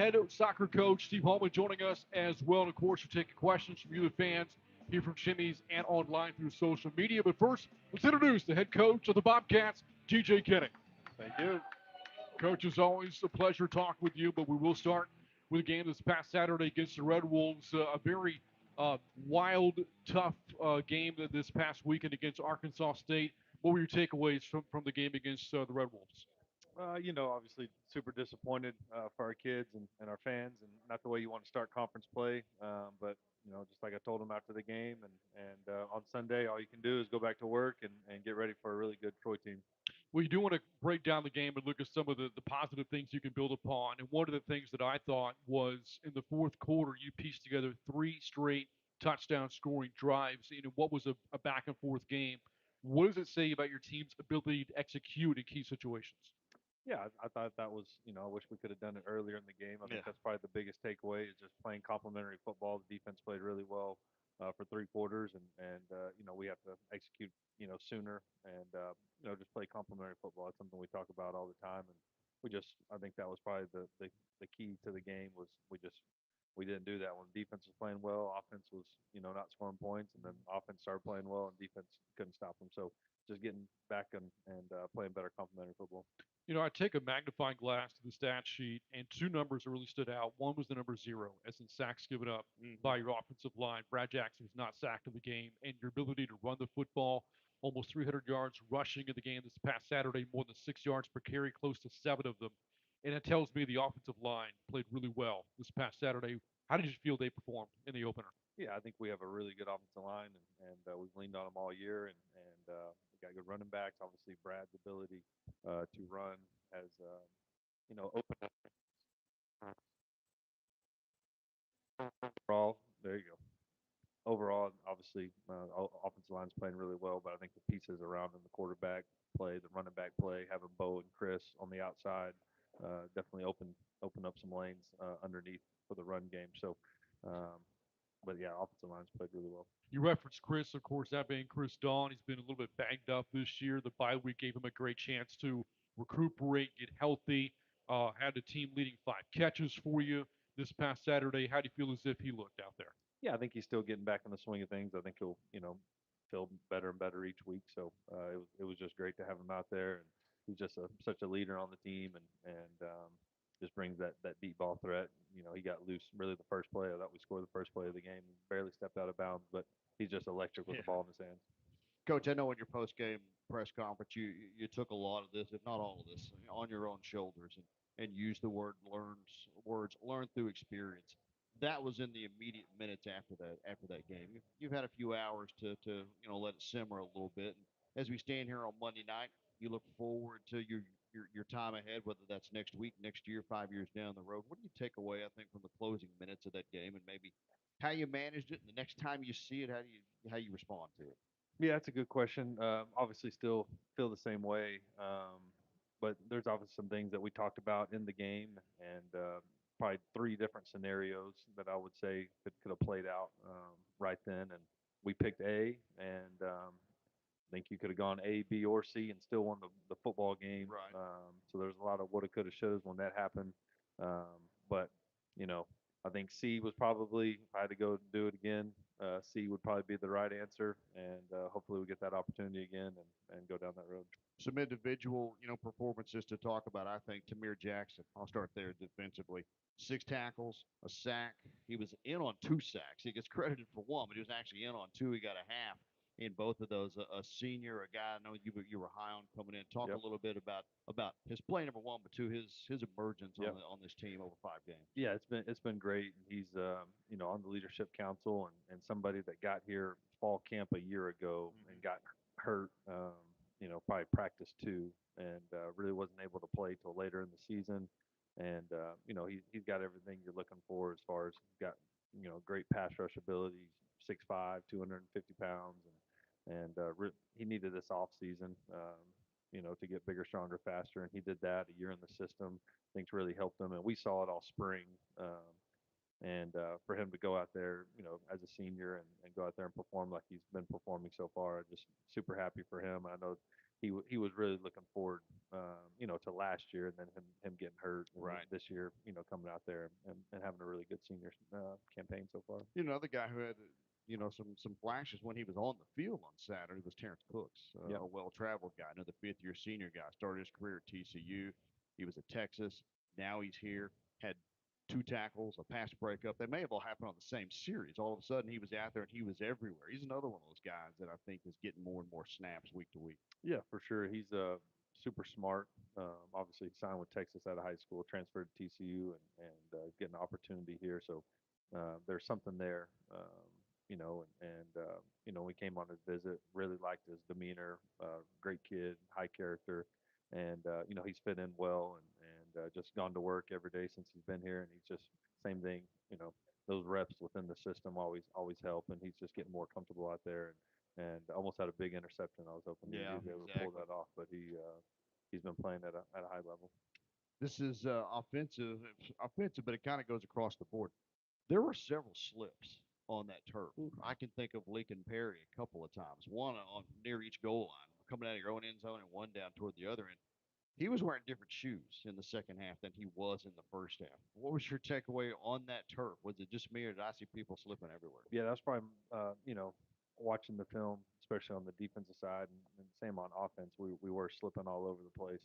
head soccer coach Steve Hallman joining us as well. And of course, we're taking questions from you, the fans, here from Jimmy's and online through social media. But first, let's introduce the head coach of the Bobcats, TJ Kinne. Thank you. Coach, it's always a pleasure talking with you, but we will start with a game this past Saturday against the Red Wolves. A very wild, tough game this past weekend against Arkansas State. What were your takeaways from the game against the Red Wolves? Obviously super disappointed for our kids and our fans, and not the way you want to start conference play. But just like I told them after the game, and on Sunday, all you can do is go back to work and get ready for a really good Troy team. Well, you do want to break down the game and look at some of the positive things you can build upon. And one of the things that I thought was in the fourth quarter, you pieced together three straight touchdown scoring drives in what was a back and forth game. What does it say about your team's ability to execute in key situations? Yeah, I thought that was, I wish we could have done it earlier in the game. I think Yeah. that's probably the biggest takeaway is just playing complementary football. The defense played really well for 3 quarters, and we have to execute, sooner and just play complementary football. It's something we talk about all the time, and I think that was probably the key to the game was we didn't do that when defense was playing well. Offense was, not scoring points, and then offense started playing well, and defense couldn't stop them. So just getting back and playing better complementary football. I take a magnifying glass to the stat sheet, and two numbers that really stood out. One was the number zero, as in sacks given up Hmm. by your offensive line. Brad Jackson was not sacked in the game, and your ability to run the football, almost 300 yards rushing in the game this past Saturday, more than 6 yards per carry, close to seven of them. And it tells me the offensive line played really well this past Saturday. How did you feel they performed in the opener? Yeah, I think we have a really good offensive line, and we've leaned on them all year, and we got good running backs. Obviously, Brad's ability to run has opened up overall. There you go. Overall, obviously, offensive line's playing really well, but I think the pieces around them, the quarterback play, the running back play, having Bo and Chris on the outside, definitely open up some lanes underneath for the run game. So, um, but yeah, offensive line's played really well. You referenced Chris, of course, that being Chris Dawn. He's been a little bit banged up this year. The bye week gave him a great chance to recuperate, get healthy. Had the team leading five catches for you this past Saturday. How do you feel as if he looked out there? Yeah, I think he's still getting back in the swing of things. I think he'll, feel better and better each week. So it was just great to have him out there, and he's just such a leader on the team, and just brings that deep ball threat. He got loose really the first play. I thought we scored the first play of the game. Barely stepped out of bounds, but he's just electric with Yeah. the ball in his hands. Coach, I know in your post game press conference, you took a lot of this, if not all of this, on your own shoulders and used the words learned through experience. That was in the immediate minutes after that game. You've had a few hours to let it simmer a little bit. And as we stand here on Monday night, you look forward to your time ahead, whether that's next week, next year, 5 years down the road. What do you take away, I think, from the closing minutes of that game, and maybe how you managed it, and the next time you see it, how you respond to it? Yeah, that's a good question. Obviously, still feel the same way, but there's obviously some things that we talked about in the game, and probably three different scenarios that I would say could have played out right then. And we picked A, and I think you could have gone A, B, or C and still won the football game. Right. So there's a lot of woulda, coulda, shouldas when that happened. But you know, I think C was probably if I had to go do it again, C would probably be the right answer, and hopefully we get that opportunity again and go down that road. Some individual, performances to talk about. I think Tamir Jackson. I'll start there defensively. 6 tackles, a sack. He was in on 2 sacks. He gets credited for one, but he was actually in on two. He got a half in both of those. A senior, a guy I know you were high on coming in. Talk a Yep. little bit about his play number one, but two his emergence Yep. on this team over 5 games. Yeah, it's been great. He's on the leadership council and somebody that got here fall camp a year ago and got hurt. Probably practice two and really wasn't able to play till later in the season. And he's got everything you're looking for as far as he's got great pass rush ability, 6'5", 250 pounds, and he needed this off season. To get bigger, stronger, faster, and he did that a year in the system. Think's really helped him, and we saw it all spring. And for him to go out there, as a senior and go out there and perform like he's been performing so far, just super happy for him. I know he was really looking forward, to last year, and then him getting hurt, and then Right. this year, coming out there and having a really good senior campaign so far. Another guy who had some flashes when he was on the field on Saturday was Terrence Cooks, Yep. a well-traveled guy, another fifth-year senior guy. Started his career at TCU. He was at Texas. Now he's here. Had two tackles, a pass breakup. They may have all happened on the same series. All of a sudden, he was out there and he was everywhere. He's another one of those guys that I think is getting more and more snaps week to week. Yeah, for sure. He's super smart. Obviously, he signed with Texas out of high school, transferred to TCU, and getting an opportunity here. So there's something there, we came on his visit, really liked his demeanor, great kid, high character, and he's fit in well and just gone to work every day since he's been here, and he's just same thing, those reps within the system always help, and he's just getting more comfortable out there and almost had a big interception. I was hoping Yeah, he'd be able to pull exactly. that off, but he's been playing at a high level. This is offensive, but it kind of goes across the board. There were several slips on that turf. I can think of Lincoln Perry a couple of times. One on near each goal line, coming out of your own end zone, and one down toward the other end. He was wearing different shoes in the second half than he was in the first half. What was your takeaway on that turf? Was it just me, or did I see people slipping everywhere? Yeah, that's probably watching the film, especially on the defensive side, and same on offense. We were slipping all over the place.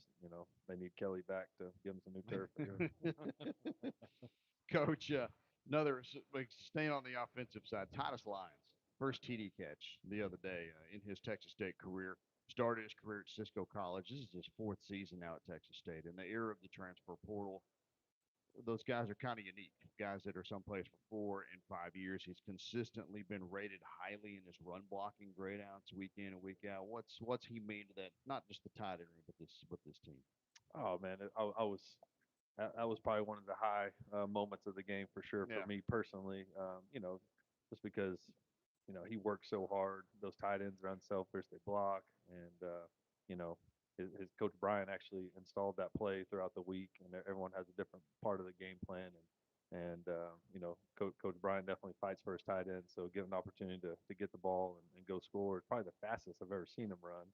They need Kelly back to give him some new turf. Coach, another like, staying on the offensive side, Titus Lyons, first TD catch the other day in his Texas State career. Started his career at Cisco College. This is his fourth season now at Texas State. In the era of the transfer portal, those guys are kind of unique. Guys that are someplace for 4 and 5 years. He's consistently been rated highly in his run blocking grade outs week in and week out. What's he mean to that? Not just the tight end, but this team. Oh man, I was that was probably one of the high moments of the game for sure for Yeah. me personally. Just because he works so hard. Those tight ends are unselfish. They block, and you know his coach Brian actually installed that play throughout the week, and everyone has a different part of the game plan. And coach Brian definitely fights for his tight end. So given an opportunity to get the ball and go score, it's probably the fastest I've ever seen him run.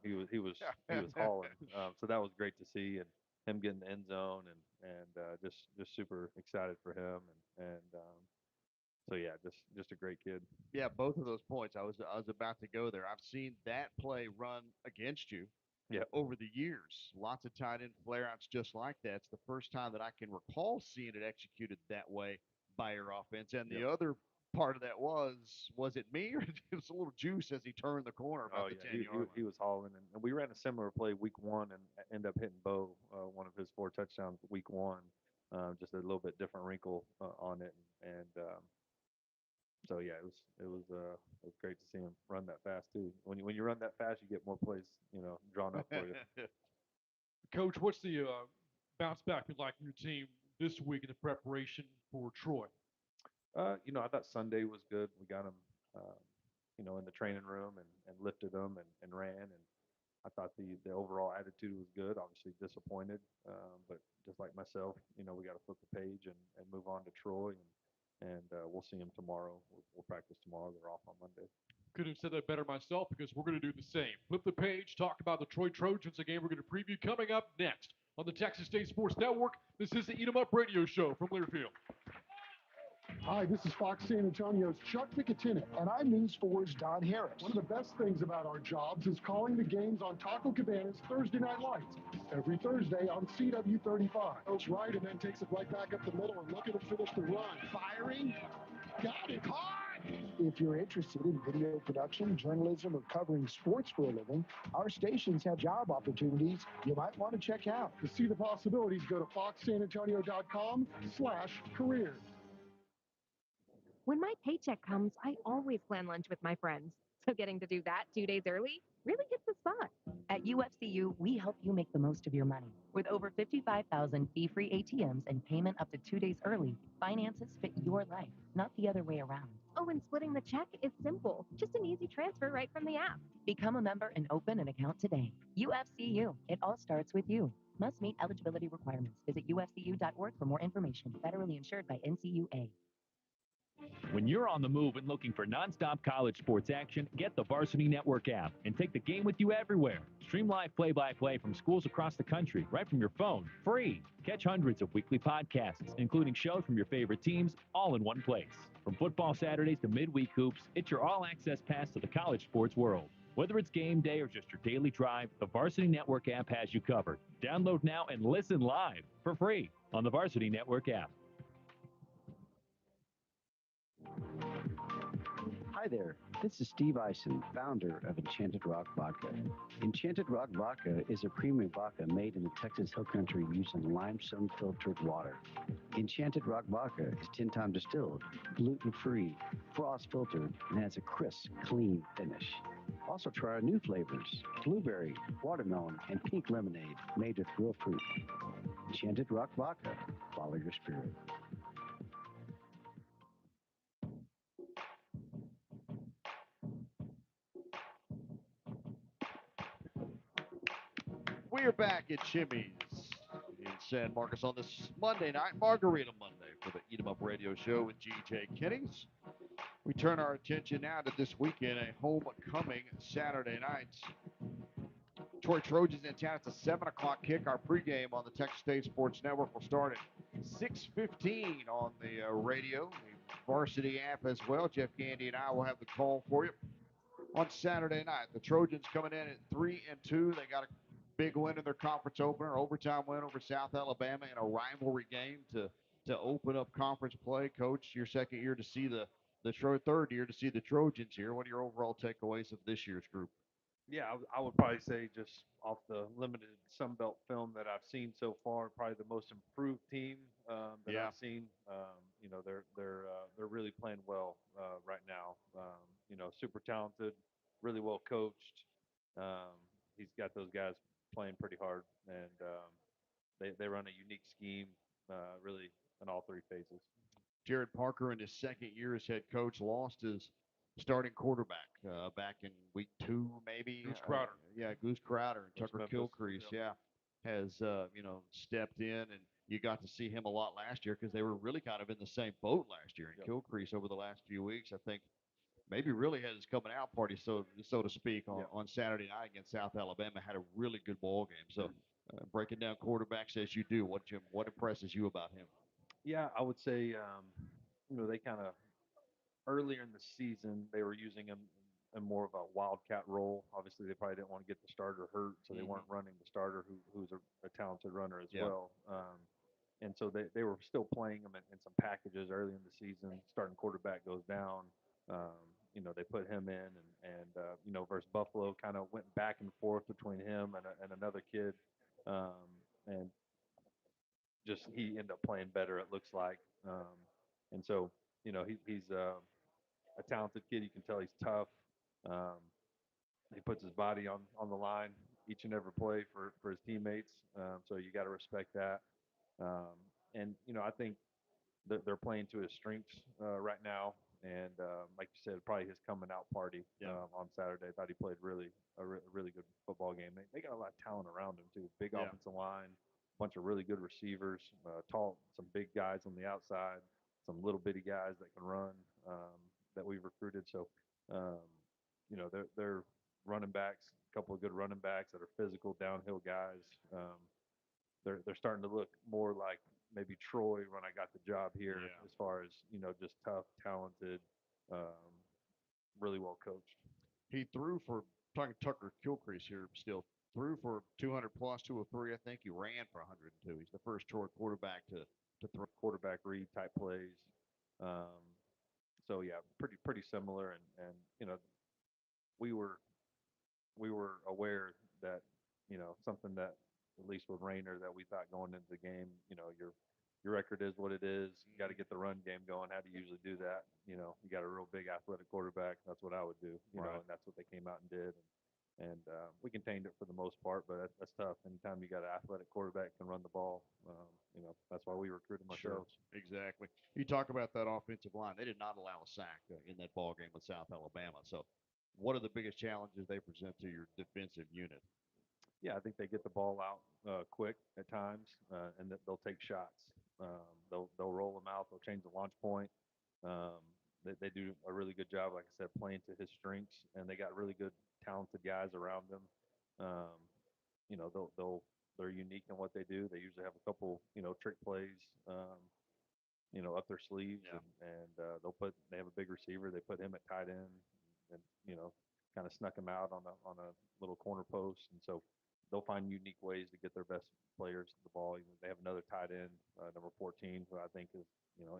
He was hauling. So that was great to see, and him getting the end zone, and just super excited for him, and so yeah, just a great kid. Yeah, both of those points. I was about to go there. I've seen that play run against you Yeah. over the years. Lots of tight end flare outs just like that. It's the first time that I can recall seeing it executed that way by your offense. And Yep. the other part of that was it me, or it was a little juice as he turned the corner Oh about the yeah, 10 yard line? he was hauling, and we ran a similar play week one, and end up hitting Bo, one of his four touchdowns week one, just a little bit different wrinkle on it, and so yeah, it was great to see him run that fast too. When you run that fast, you get more plays drawn up for you. Coach, what's the bounce back been like from your team this week in the preparation for Troy? I thought Sunday was good. We got him, in the training room and lifted him and ran, and I thought the overall attitude was good. Obviously disappointed, but just like myself, we got to flip the page and move on to Troy, and we'll see him tomorrow. We'll practice tomorrow. They're off on Monday. Couldn't have said that better myself because we're going to do the same. Flip the page, talk about the Troy Trojans, a game we're going to preview coming up next on the Texas State Sports Network. This is the Eat 'em Up radio show from Learfield. Hi, this is Fox San Antonio's Chuck Picatinny, and I'm News 4's Don Harris. One of the best things about our jobs is calling the games on Taco Cabana's Thursday Night Lights. Every Thursday on CW35. Goes right and then takes it right back up the middle and look at him finish the run. Firing. Got it. Hard! If you're interested in video production, journalism, or covering sports for a living, our stations have job opportunities you might want to check out. To see the possibilities, go to foxsanantonio.com/careers. When my paycheck comes, I always plan lunch with my friends. So getting to do that 2 days early really hits the spot. At UFCU, we help you make the most of your money. With over 55,000 fee-free ATMs and payment up to 2 days early, finances fit your life, not the other way around. Oh, and splitting the check is simple. Just an easy transfer right from the app. Become a member and open an account today. UFCU, it all starts with you. Must meet eligibility requirements. Visit ufcu.org for more information. Federally insured by NCUA. When you're on the move and looking for nonstop college sports action, get the Varsity Network app and take the game with you everywhere. Stream live play-by-play from schools across the country right from your phone, free. Catch hundreds of weekly podcasts, including shows from your favorite teams, all in one place. From football Saturdays to midweek hoops, it's your all-access pass to the college sports world. Whether it's game day or just your daily drive, the Varsity Network app has you covered. Download now and listen live for free on the Varsity Network app. Hi there, this is Steve Eisen, founder of Enchanted Rock Vodka. Enchanted Rock Vodka is a premium vodka made in the Texas Hill Country using limestone filtered water. Enchanted Rock Vodka is 10 times distilled, gluten-free, frost filtered, and has a crisp, clean finish. Also try our new flavors, blueberry, watermelon, and pink lemonade made with real fruit. Enchanted Rock Vodka, follow your spirit. We're back at Chimmy's in San Marcos on this Monday night, Margarita Monday, for the Eat 'em Up Radio Show with G.J. Kinne's. We turn our attention now to this weekend, a homecoming Saturday night. Troy Trojans in town. It's a 7 o'clock kick. Our pregame on the Texas State Sports Network will start at 6:15 on the radio, the varsity app as well. Jeff Gandy and I will have the call for you on Saturday night. The Trojans coming in at 3-2. They got a big win in their conference opener, overtime win over South Alabama in a rivalry game to open up conference play. Coach, your second year to see the third year to see the Trojans here. What are your overall takeaways of this year's group? Yeah, I would probably say just off the limited Sun Belt film that I've seen so far, probably the most improved team that Yeah. I've seen. They're really playing well right now. Super talented, really well coached. Um, he's got those guys playing pretty hard, and they run a unique scheme, really in all three phases. Jared Parker, in his second year as head coach, lost his starting quarterback back in week 2, maybe. Goose Crowder. Goose Crowder and Tucker Memphis. Kilcrease. Yep. Has stepped in, and you got to see him a lot last year because they were really kind of in the same boat last year. And Yep. Kilcrease over the last few weeks, I think, maybe really had his coming out party, so to speak, on Saturday night against South Alabama. Had a really good ball game. So breaking down quarterbacks as you do, what impresses you about him? Yeah, I would say they kind of earlier in the season they were using him in more of a wildcat role. Obviously, they probably didn't want to get the starter hurt, so they weren't running the starter who's a talented runner as well. And so they were still playing him in some packages early in the season. Starting quarterback goes down. They put him in, and versus Buffalo, kind of went back and forth between him and another kid, and just he ended up playing better. It looks like, and so he's a talented kid. You can tell he's tough. Um, he puts his body on the line each and every play for his teammates. So you got to respect that. And I think they're playing to his strengths right now. And like you said, probably his coming out party on Saturday. I thought he played a really good football game. They got a lot of talent around him too. Big offensive line, bunch of really good receivers, some big guys on the outside, some little bitty guys that can run that we've recruited. So they're running backs, a couple of good running backs that are physical downhill guys. They're starting to look more like maybe Troy when I got the job here, as far as just tough, talented, really well coached. He threw for talking Tucker Kilcrease here still. Threw for 200 plus, 203. I think he ran for 102. He's the first Troy quarterback to throw quarterback read type plays. So yeah, pretty similar, and we were aware that something that at least with Rayner that we thought going into the game, your record is what it is. You got to get the run game going. How do you usually do that? You got a real big athletic quarterback. That's what I would do. And that's what they came out and did. And we contained it for the most part, but that's tough. Anytime you got an athletic quarterback can run the ball, that's why we recruited them ourselves. Sure, exactly. You talk about that offensive line. They did not allow a sack in that ball game with South Alabama. So, what are the biggest challenges they present to your defensive unit? Yeah, I think they get the ball out quick at times, and that they'll take shots. They'll roll them out. They'll change the launch point. They do a really good job, like I said, playing to his strengths, and they got really good, talented guys around them. Um, they're unique in what they do. They usually have a couple, trick plays, up their sleeves, Yeah. and they have a big receiver. They put him at tight end, and kind of snuck him out on a little corner post, and so they'll find unique ways to get their best players the ball. They have another tight end, number 14, who I think is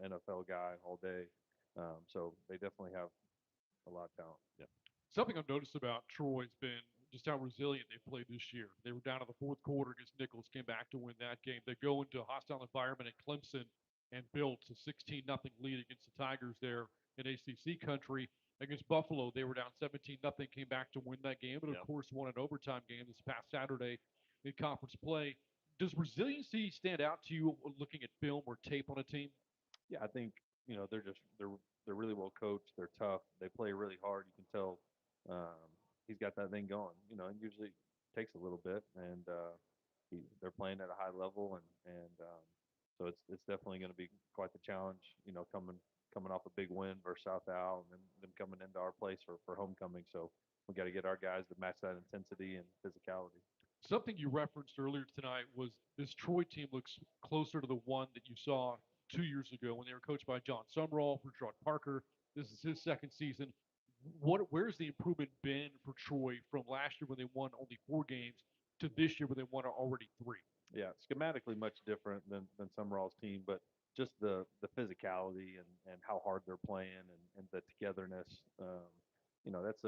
NFL guy all day. So they definitely have a lot of talent. Yeah. Something I've noticed about Troy has been just how resilient they've played this year. They were down in the fourth quarter against Nichols, came back to win that game. They go into a hostile environment at Clemson and built a 16 nothing lead against the Tigers there in ACC country. Against Buffalo, they were down 17 nothing, came back to win that game, and of Yep. course won an overtime game this past Saturday in conference play. Does resiliency stand out to you looking at film or tape on a team? Yeah, I think they're really well coached. They're tough. They play really hard. You can tell he's got that thing going. And usually takes a little bit, and they're playing at a high level, and so it's definitely going to be quite the challenge. Coming off a big win versus South Al, and then them coming into our place for homecoming. So we got to get our guys to match that intensity and physicality. Something you referenced earlier tonight was this Troy team looks closer to the one that you saw 2 years ago when they were coached by John Sumrall for Gerard Parker. This is his second season. Where's the improvement been for Troy from last year when they won only 4 games to this year when they won already 3? Yeah, schematically much different than Summerall's team, but just the physicality and how hard they're playing and the togetherness. That's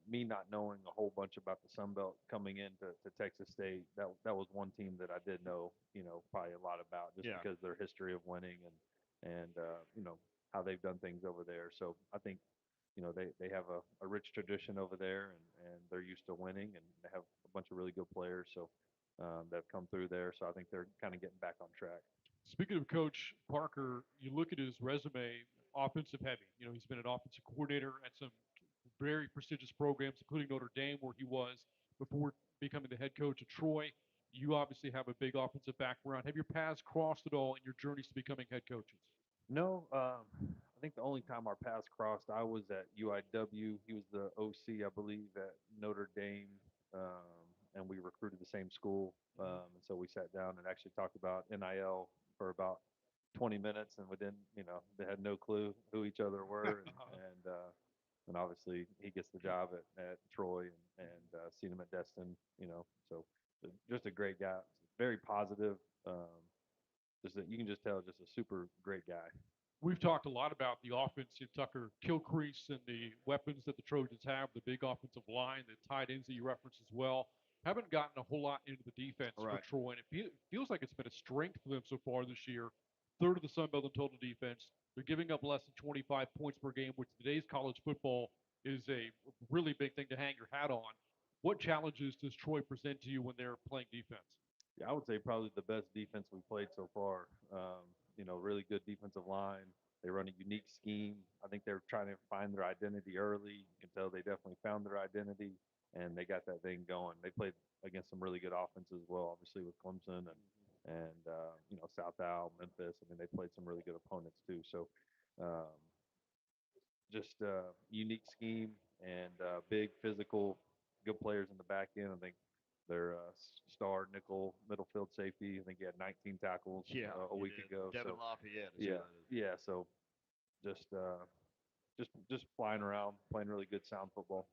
me not knowing a whole bunch about the Sun Belt coming into Texas State. That was one team that I did know, probably a lot about just Yeah. because of their history of winning and how they've done things over there. So I think they have a rich tradition over there, and they're used to winning, and they have a bunch of really good players. So that have come through there. So I think they're kind of getting back on track. Speaking of Coach Parker, you look at his resume, offensive heavy. He's been an offensive coordinator at some very prestigious programs, including Notre Dame, where he was before becoming the head coach at Troy. You obviously have a big offensive background. Have your paths crossed at all in your journeys to becoming head coaches? No, I think the only time our paths crossed, I was at UIW. He was the OC, I believe, at Notre Dame, and we recruited the same school. And so we sat down and actually talked about NIL for about 20 minutes, and we didn't, they had no clue who each other were, and obviously he gets the job at Troy, and seen him at Destin, so just a great guy, very positive. You can just tell, just a super great guy. We've talked a lot about the offense in Tucker Kilcrease and the weapons that the Trojans have, the big offensive line, the tight ends that you referenced as well. Haven't gotten a whole lot into the defense for Right. Troy, and it feels like it's been a strength for them so far this year. Third of the Sun Belt in total defense. They're giving up less than 25 points per game, which today's college football is a really big thing to hang your hat on. What challenges does Troy present to you when they're playing defense? Yeah, I would say probably the best defense we've played so far. Really good defensive line. They run a unique scheme. I think they're trying to find their identity early. You can tell they definitely found their identity, and they got that thing going. They played against some really good offenses as well, obviously with Clemson and South Al, Memphis. I mean, they played some really good opponents too. So um, just unique scheme and big physical, good players in the back end. I think their star nickel middle field safety. I think he had 19 tackles Yeah. a he week did. ago. Devin So Lafayette. Is who yeah, that is. yeah. So just just flying around, playing really good sound football.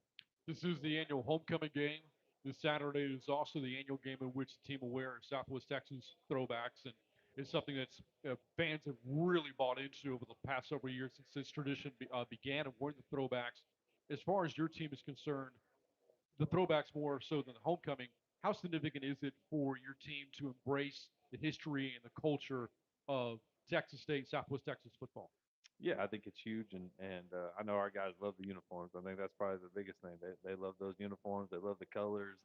This is the annual homecoming game. This Saturday is also the annual game in which the team will wear Southwest Texas throwbacks, and it's something that's fans have really bought into over the past several years since this tradition began of wearing the throwbacks. As far as your team is concerned, the throwbacks more so than the homecoming. How significant is it for your team to embrace the history and the culture of Texas State, Southwest Texas football? Yeah, I think it's huge, and I know our guys love the uniforms. I think that's probably the biggest thing. They love those uniforms. They love the colors.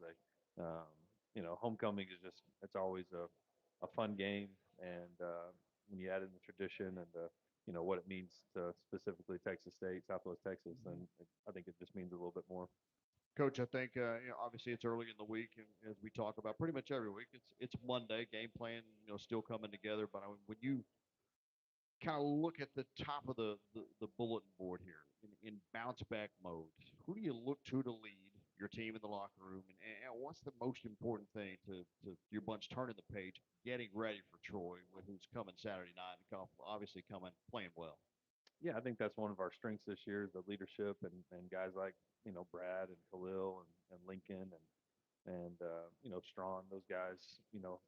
Homecoming is just, it's always a fun game, and when you add in the tradition and what it means to specifically Texas State, Southwest Texas, then I think it just means a little bit more. Coach, I think obviously it's early in the week, and as we talk about pretty much every week, it's Monday. Game plan, still coming together. But I mean, when you kind of look at the top of the bulletin board here in bounce back mode, who do you look to lead your team in the locker room? And what's the most important thing to your bunch turning the page, getting ready for Troy, who's coming Saturday night and obviously coming playing well? Yeah, I think that's one of our strengths this year, the leadership and guys like, Brad and Khalil and Lincoln and Strawn, those guys,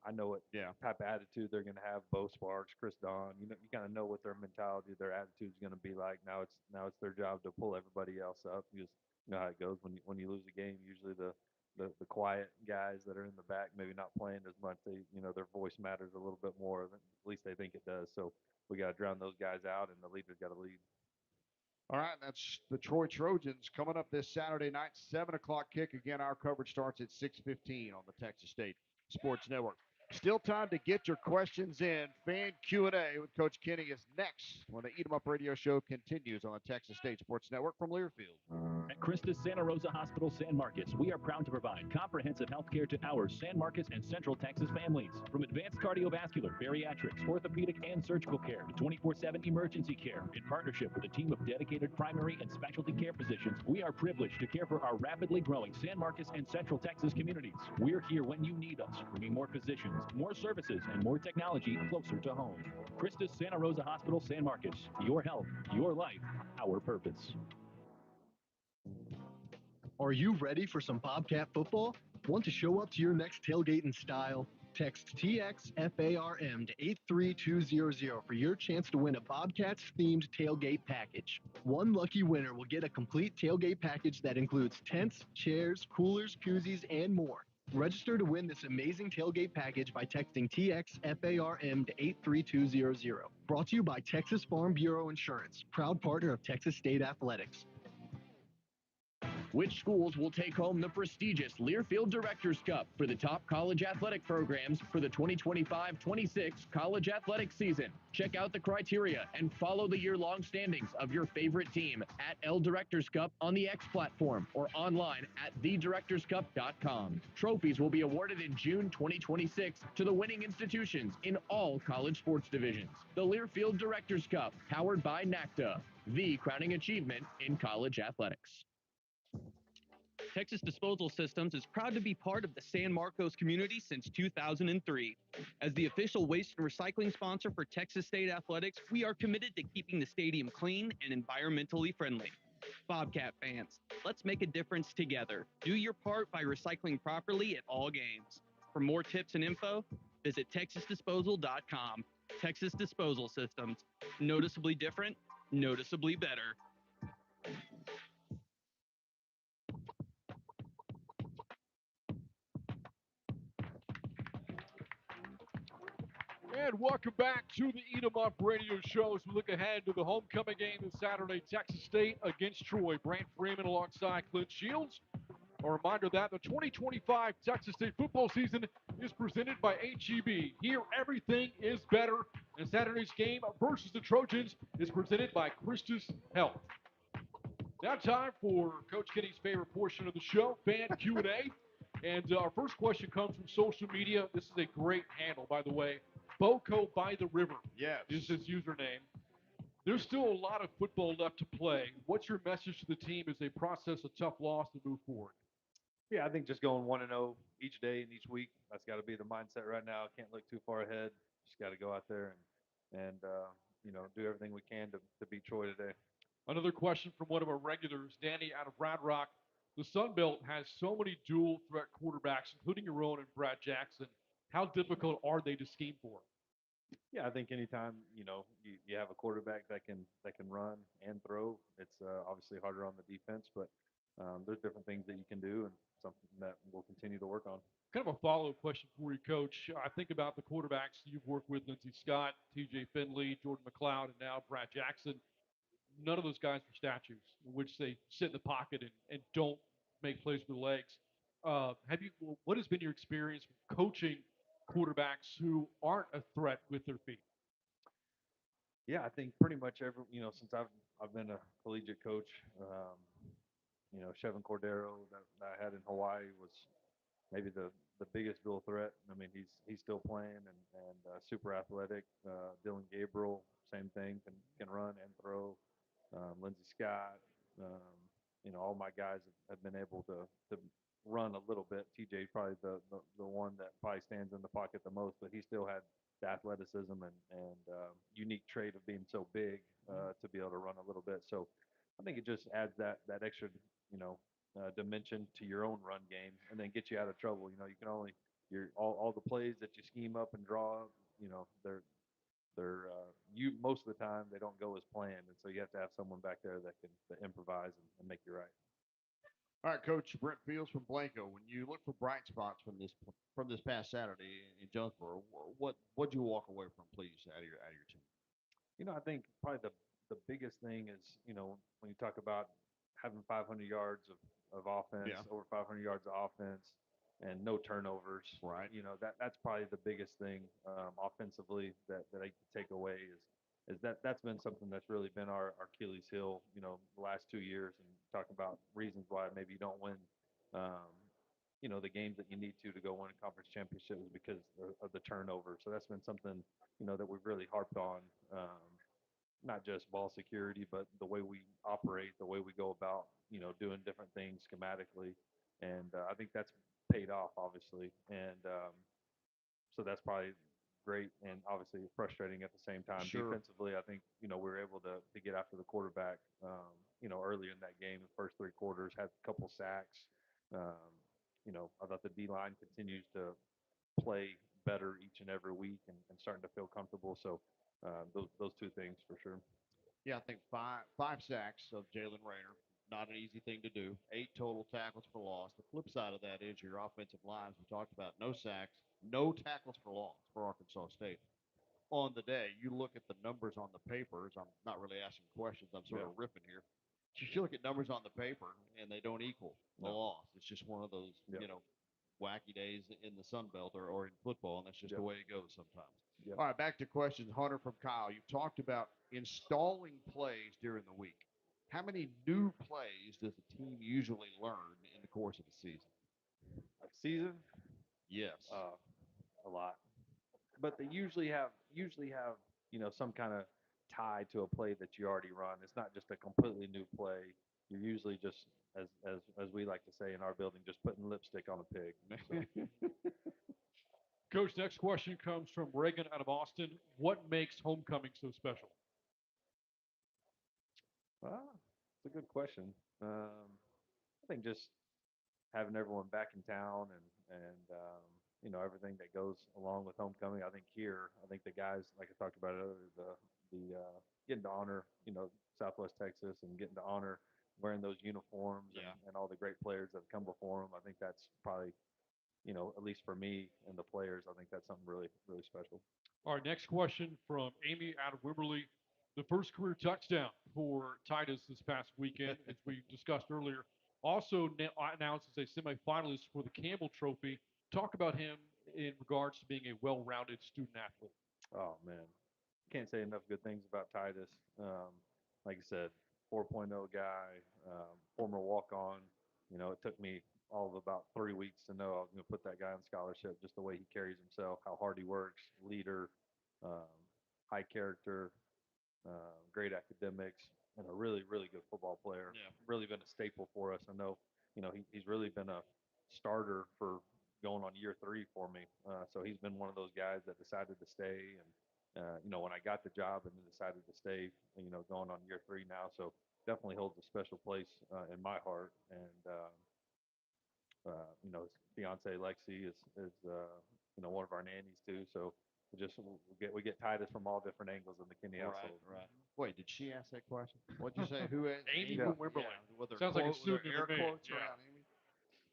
I know what Yeah. type of attitude they're going to have. Bo Sparks, Chris Don, you kind of know what their mentality, their attitude is going to be like. Now it's their job to pull everybody else up because you know how it goes when you lose a game. Usually the quiet guys that are in the back, maybe not playing as much, their voice matters a little bit more. At least they think it does. So we got to drown those guys out, and the leader's got to lead. All right, that's the Troy Trojans coming up this Saturday night, 7 o'clock kick. Again, our coverage starts at 6:15 on the Texas State Sports Network. Still time to get your questions in. Fan Q&A with Coach Kinne is next when the Eat 'em Up Radio Show continues on the Texas State Sports Network from Learfield. At Christus Santa Rosa Hospital San Marcos, we are proud to provide comprehensive health care to our San Marcos and Central Texas families. From advanced cardiovascular, bariatrics, orthopedic, and surgical care to 24/7 emergency care. In partnership with a team of dedicated primary and specialty care physicians, we are privileged to care for our rapidly growing San Marcos and Central Texas communities. We're here when you need us, bringing more physicians, more services, and more technology closer to home. Christus Santa Rosa Hospital San Marcos. Your health, your life, our purpose. Are you ready for some Bobcat football? Want to show up to your next tailgate in style? Text TXFARM to 83200 for your chance to win a Bobcats-themed tailgate package. One lucky winner will get a complete tailgate package that includes tents, chairs, coolers, koozies, and more. Register to win this amazing tailgate package by texting TXFARM to 83200. Brought to you by Texas Farm Bureau Insurance, proud partner of Texas State Athletics. Which schools will take home the prestigious Learfield Directors Cup for the top college athletic programs for the 2025-26 college athletic season? Check out the criteria and follow the year-long standings of your favorite team at L Directors Cup on the X platform or online at thedirectorscup.com. Trophies will be awarded in June 2026 to the winning institutions in all college sports divisions. The Learfield Directors Cup, powered by NACTA, the crowning achievement in college athletics. Texas Disposal Systems is proud to be part of the San Marcos community since 2003. As the official waste and recycling sponsor for Texas State Athletics, we are committed to keeping the stadium clean and environmentally friendly. Bobcat fans, let's make a difference together. Do your part by recycling properly at all games. For more tips and info, visit texasdisposal.com. Texas Disposal Systems. Noticeably different, noticeably better. And welcome back to the Eat 'em Up Radio Show as we look ahead to the homecoming game this Saturday, Texas State against Troy. Brant Freeman alongside Clint Shields. A reminder that the 2025 Texas State football season is presented by HEB. Here, everything is better. And Saturday's game versus the Trojans is presented by Christus Health. Now time for Coach Kenny's favorite portion of the show, fan Q&A. And our first question comes from social media. This is a great handle, by the way. Boco by the River is his username. There's still a lot of football left to play. What's your message to the team as they process a tough loss and move forward? Yeah, I think just going 1-0 each day and each week. That's got to be the mindset right now. Can't look too far ahead. Just got to go out there and do everything we can to beat Troy today. Another question from one of our regulars, Danny out of Round Rock. The Sun Belt has so many dual threat quarterbacks, including your own and Brad Jackson. How difficult are they to scheme for? Yeah, I think anytime you have a quarterback that can run and throw, it's obviously harder on the defense, but there's different things that you can do and something that we'll continue to work on. Kind of a follow-up question for you, Coach. I think about the quarterbacks you've worked with, Lindsey Scott, T.J. Finley, Jordan McLeod, and now Brad Jackson. None of those guys are statues in which they sit in the pocket and don't make plays with their legs. What has been your experience coaching quarterbacks who aren't a threat with their feet? Yeah, I think pretty much since I've been a collegiate coach, Chevin Cordero that I had in Hawaii was maybe the biggest dual threat. I mean, he's still playing and super athletic. Dylan Gabriel, same thing, can run and throw. Lindsey Scott, all my guys have been able to run a little bit. TJ probably the one that probably stands in the pocket the most, but he still had the athleticism and unique trait of being so big to be able to run a little bit. So I think it just adds that extra, dimension to your own run game, and then get you out of trouble. You can only all the plays that you scheme up and draw up, they're you most of the time they don't go as planned, and so you have to have someone back there that can improvise and make you right. All right, Coach Brent Fields from Blanco. When you look for bright spots from this past Saturday in Jonesboro, what'd you walk away from, please, out of your team? I think probably the biggest thing is, when you talk about having 500 yards of offense, Yeah. over 500 yards of offense, and no turnovers. Right. That's probably the biggest thing offensively that I could take away is that's been something that's really been our Achilles heel, the last 2 years, and talk about reasons why maybe you don't win, the games that you need to go win a conference championship is because of the turnover. So that's been something, that we've really harped on. Not just ball security, but the way we operate, the way we go about, doing different things schematically, and I think that's paid off, obviously, and so that's probably great and obviously frustrating at the same time. Sure. Defensively, I think we were able to get after the quarterback, earlier in that game. The first 3 quarters had a couple sacks. Um, I thought the D line continues to play better each and every week and starting to feel comfortable. So those two things for sure. Yeah, I think five sacks of Jalen Rayner. Not an easy thing to do. 8 total tackles for loss. The flip side of that is your offensive lines. We talked about no sacks, no tackles for loss for Arkansas State. On the day, you look at the numbers on the papers. I'm not really asking questions. I'm sort of ripping here. You look at numbers on the paper, and they don't equal a loss. It's just one of those, wacky days in the Sun Belt or in football, and that's just the way it goes sometimes. Yep. All right, back to questions. Hunter from Kyle. You've talked about installing plays during the week. How many new plays does a team usually learn in the course of a season? A season, Yes. a lot, but they usually have some kind of tie to a play that you already run. It's not just a completely new play. You're usually just, as we like to say in our building, just putting lipstick on a pig. So. Coach, next question comes from Reagan out of Austin. What makes homecoming so special? Well, it's a good question. I think just having everyone back in town and everything that goes along with homecoming. I think the guys, like I talked about earlier, the getting to honor Southwest Texas and getting to honor wearing those uniforms and all the great players that have come before them. I think that's probably at least for me and the players, I think that's something really really special. Our next question from Amy out of Wimberley. The first career touchdown for Titus this past weekend, as we discussed earlier, also announced as a semifinalist for the Campbell Trophy. Talk about him in regards to being a well-rounded student athlete. Oh man, can't say enough good things about Titus. Like I said, 4.0 guy, former walk-on. It took me all of about 3 weeks to know I was going to put that guy on scholarship. Just the way he carries himself, how hard he works, leader, um, high character, great academics, and a really really good football player. Yeah. Really been a staple for us. I know, he's really been a starter for going on year 3 for me. So he's been one of those guys that decided to stay and when I got the job and then decided to stay, going on year 3 now. So definitely holds a special place in my heart. And, his fiance Lexi is one of our nannies too. So we get Titus from all different angles in the Kinney household. Right. Wait, did she ask that question? What'd you say? Who asked? Amy Yeah. from Wimberley. With her Sounds like a with her student air of the man. quotes Yeah. around Amy.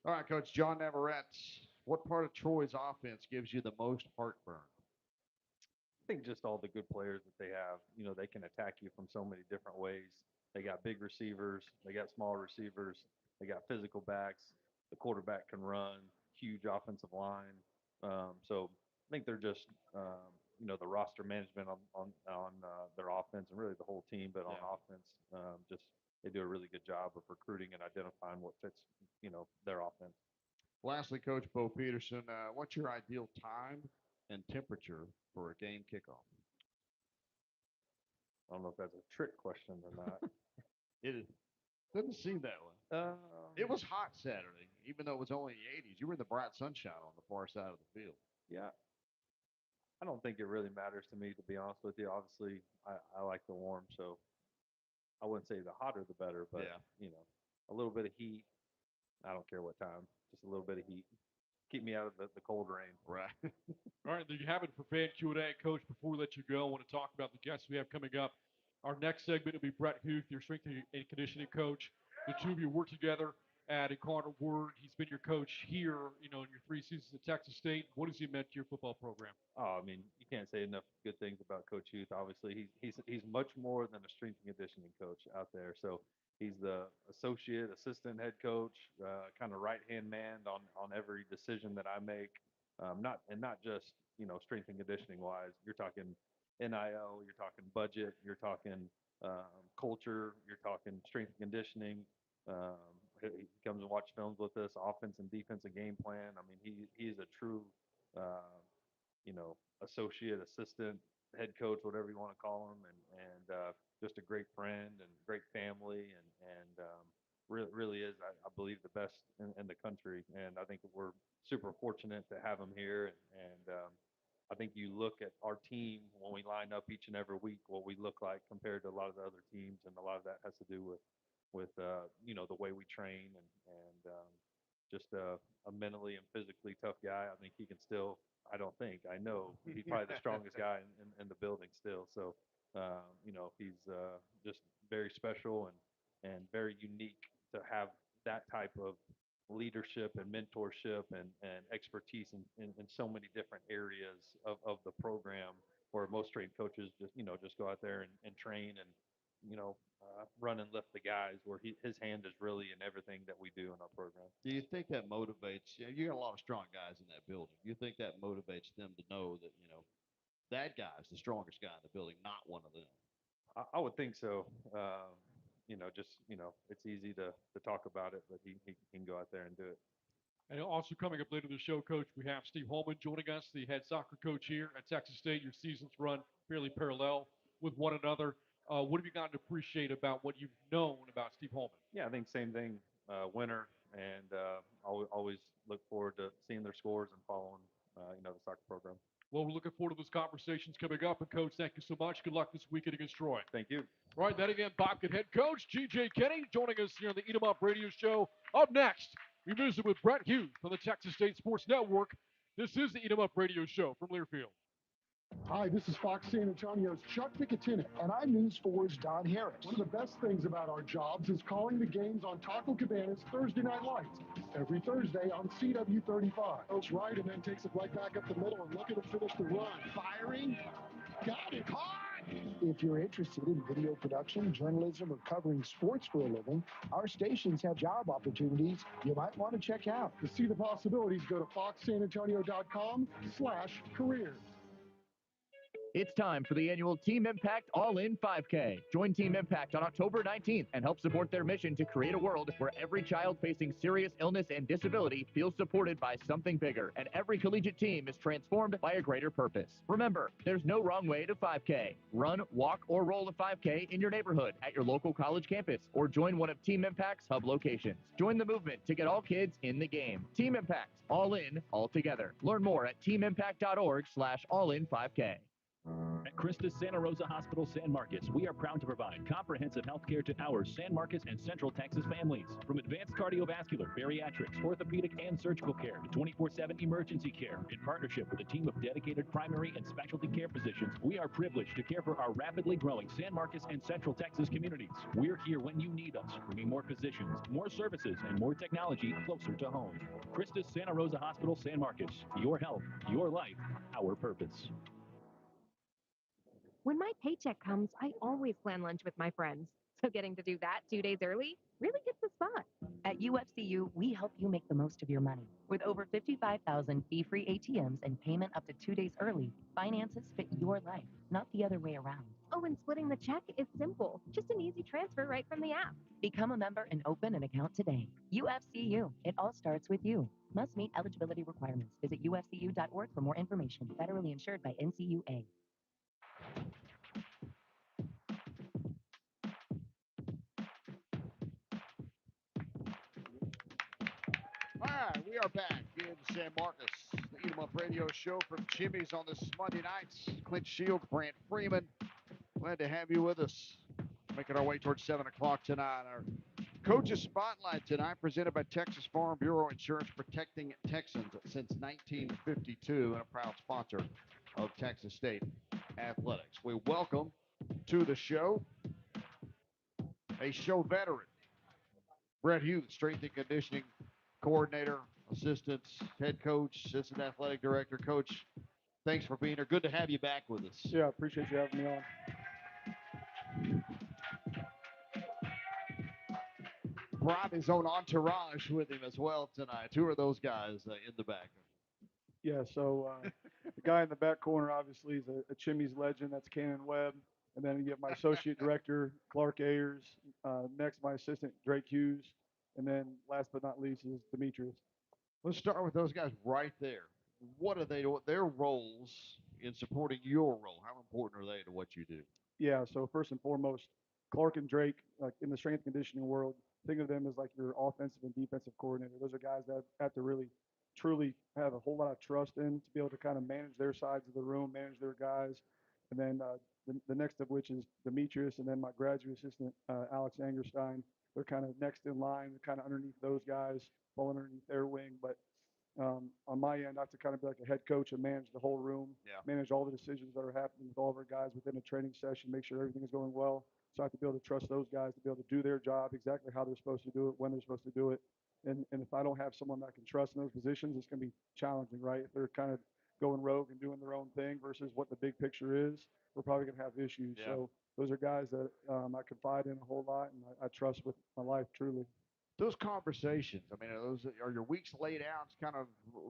All right, Coach John Navarrete. What part of Troy's offense gives you the most heartburn? I think just all the good players that they have. They can attack you from so many different ways. They got big receivers. They got small receivers. They got physical backs. The quarterback can run. Huge offensive line. So I think they're just, the roster management on their offense and really the whole team, but on offense, just they do a really good job of recruiting and identifying what fits, their offense. Lastly, Coach Bo Peterson, what's your ideal time and temperature for a game kickoff? don't know if that's a trick question or not. It doesn't seem that way. It was hot Saturday, even though it was only the 80s. You were in the bright sunshine on the far side of the field. Yeah, I don't think it really matters to me, to be honest with you. Obviously, I like the warm, so I wouldn't say the hotter the better, but Yeah. a little bit of heat. I don't care what time, just a little bit of heat. Keep me out of the cold rain. Right. All right, there you have it for fan Q&A. Coach, before we let you go, I want to talk about the guests we have coming up. Our next segment will be Brett Huth, your strength and conditioning coach. The two of you work together at Incarnate Word. He's been your coach here, in your 3 seasons at Texas State. What has he meant to your football program? Oh, I mean, you can't say enough good things about Coach Huth. Obviously, he's much more than a strength and conditioning coach out there. So he's the assistant head coach, kind of right hand man on every decision that I make. Not just strength and conditioning wise. You're talking NIL, you're talking budget, you're talking culture, you're talking strength and conditioning. He comes and watch films with us, offense and defensive game plan. I mean, he is a true uh, associate, assistant, head coach, whatever you want to call him, and just a great friend and great family, and really is, I believe, the best in the country. And I think that we're super fortunate to have him here. And I think you look at our team when we line up each and every week, what we look like compared to a lot of the other teams, and a lot of that has to do with the way we train and just a mentally and physically tough guy. I think he can still. I don't think. I know he's probably the strongest guy in the building still. So, he's just very special and very unique to have that type of leadership and mentorship and expertise in so many different areas of the program, where most strength coaches just go out there and train and run and lift the guys, where his hand is really in everything that we do in our program. Do you think that motivates? You got a lot of strong guys in that building. Do you think that motivates them to know that that guy's the strongest guy in the building, not one of them? I would think so. It's easy to talk about it, but he can go out there and do it. And also coming up later in the show, Coach, we have Steve Holman joining us, the head soccer coach here at Texas State. Your seasons run fairly parallel with one another. What have you gotten to appreciate about what you've known about Steve Holman? Yeah, I think same thing. Winner, and always look forward to seeing their scores and following the soccer program. Well, we're looking forward to those conversations coming up. And, Coach, thank you so much. Good luck this weekend against Troy. Thank you. All right, that again, Bobcat head coach G.J. Kinne joining us here on the Eat 'em Up Radio Show. Up next, we visit with Brett Huth from the Texas State Sports Network. This is the Eat 'em Up Radio Show from Learfield. Hi, this is Fox San Antonio's Chuck Picatinny, and I'm News 4's Don Harris. One of the best things about our jobs is calling the games on Taco Cabana's Thursday Night Lights, every Thursday on CW35. Goes right and then takes it right back up the middle, and look at him finish the run. Firing, got it, hard! If you're interested in video production, journalism, or covering sports for a living, our stations have job opportunities you might want to check out. To see the possibilities, go to foxsanantonio.com/careers. It's time for the annual Team Impact All-In 5K. Join Team Impact on October 19th and help support their mission to create a world where every child facing serious illness and disability feels supported by something bigger, and every collegiate team is transformed by a greater purpose. Remember, there's no wrong way to 5K. Run, walk, or roll a 5K in your neighborhood, at your local college campus, or join one of Team Impact's hub locations. Join the movement to get all kids in the game. Team Impact, all in, all together. Learn more at teamimpact.org/allin5K. At Christus Santa Rosa Hospital San Marcos, we are proud to provide comprehensive health care to our San Marcos and Central Texas families. From advanced cardiovascular, bariatrics, orthopedic, and surgical care to 24/7 emergency care. In partnership with a team of dedicated primary and specialty care physicians, we are privileged to care for our rapidly growing San Marcos and Central Texas communities. We're here when you need us, bringing more physicians, more services, and more technology closer to home. Christus Santa Rosa Hospital San Marcos. Your health, your life, our purpose. When my paycheck comes, I always plan lunch with my friends. So getting to do that 2 days early really hits the spot. At UFCU, we help you make the most of your money. With over 55,000 fee-free ATMs and payment up to 2 days early, finances fit your life, not the other way around. Oh, and splitting the check is simple. Just an easy transfer right from the app. Become a member and open an account today. UFCU, it all starts with you. Must meet eligibility requirements. Visit ufcu.org for more information. Federally insured by NCUA. We are back in San Marcos, the Eat 'em Up Radio Show from Jimmy's on this Monday nights. Clint Shields, Brant Freeman, glad to have you with us. Making our way towards 7 o'clock tonight. Our Coaches Spotlight tonight, presented by Texas Farm Bureau Insurance, protecting Texans since 1952, and a proud sponsor of Texas State Athletics. We welcome to the show a show veteran, Brett Hughes, strength and conditioning coordinator, assistant head coach, assistant athletic director. Coach, thanks for being here. Good to have you back with us. Yeah, I appreciate you having me on. Brought his own entourage with him as well tonight. Who are those guys in the back? Yeah, so the guy in the back corner obviously is a Chimmy's legend. That's Cannon Webb. And then you get my associate director, Clark Ayers. Next, my assistant, Drake Hughes. And then last but not least is Demetrius. Let's start with those guys right there. What are they? Their roles in supporting your role? How important are they to what you do? Yeah, so first and foremost, Clark and Drake, like in the strength and conditioning world, think of them as like your offensive and defensive coordinator. Those are guys that have to really, truly have a whole lot of trust in to be able to kind of manage their sides of the room, manage their guys. And then the next of which is Demetrius, and then my graduate assistant, Alex Angerstein. They're kind of next in line, kind of underneath those guys, falling underneath their wing. But on my end, I have to kind of be like a head coach and manage the whole room, manage all the decisions that are happening with all of our guys within a training session, make sure everything is going well. So I have to be able to trust those guys to be able to do their job exactly how they're supposed to do it, when they're supposed to do it. And if I don't have someone that I can trust in those positions, it's going to be challenging, right? If they're kind of going rogue and doing their own thing versus what the big picture is, we're probably going to have issues. Yeah. So those are guys that I confide in a whole lot, and I trust with my life, truly. Those conversations, I mean, are your weeks laid out kind of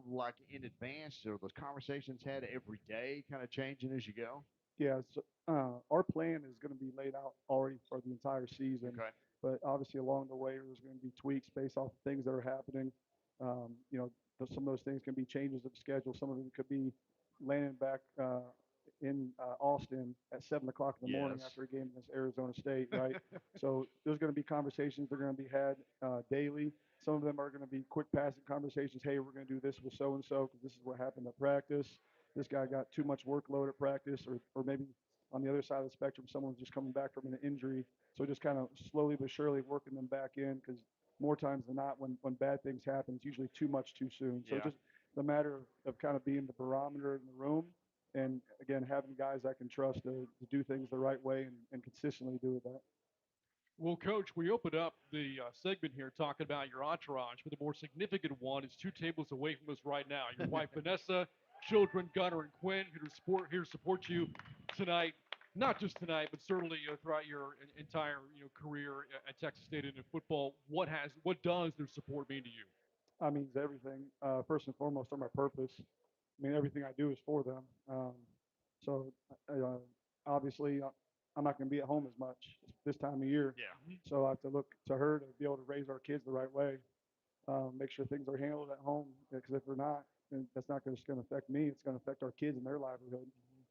like in advance, or those conversations had every day, kind of changing as you go? Yeah, so our plan is going to be laid out already for the entire season. Okay. But obviously, along the way, there's going to be tweaks based off of things that are happening. Some of those things can be changes of schedule. Some of them could be landing back in Austin at 7 o'clock in the morning Yes. after a game against Arizona State, right? So there's going to be conversations that are going to be had daily. Some of them are going to be quick passing conversations. Hey, we're going to do this with so and so because this is what happened at practice. This guy got too much workload at practice, or maybe on the other side of the spectrum, someone's just coming back from an injury. So just kind of slowly but surely working them back in, because more times than not, when bad things happen, it's usually too much too soon. So Yeah. just the matter of kind of being the barometer in the room, and again, having guys I can trust to do things the right way and consistently do that. Well, Coach, we opened up the segment here talking about your entourage, but the more significant one is two tables away from us right now. Your wife, Vanessa, children, Gunnar and Quinn, here to support you tonight. Not just tonight, but certainly throughout your entire career at Texas State and in football. What does their support mean to you? Means everything. First and foremost, they're my purpose. I mean, everything I do is for them. So obviously, I'm not going to be at home as much this time of year. Yeah. So I have to look to her to be able to raise our kids the right way, make sure things are handled at home. Because if they're not, then that's not just going to affect me. It's going to affect our kids and their livelihood.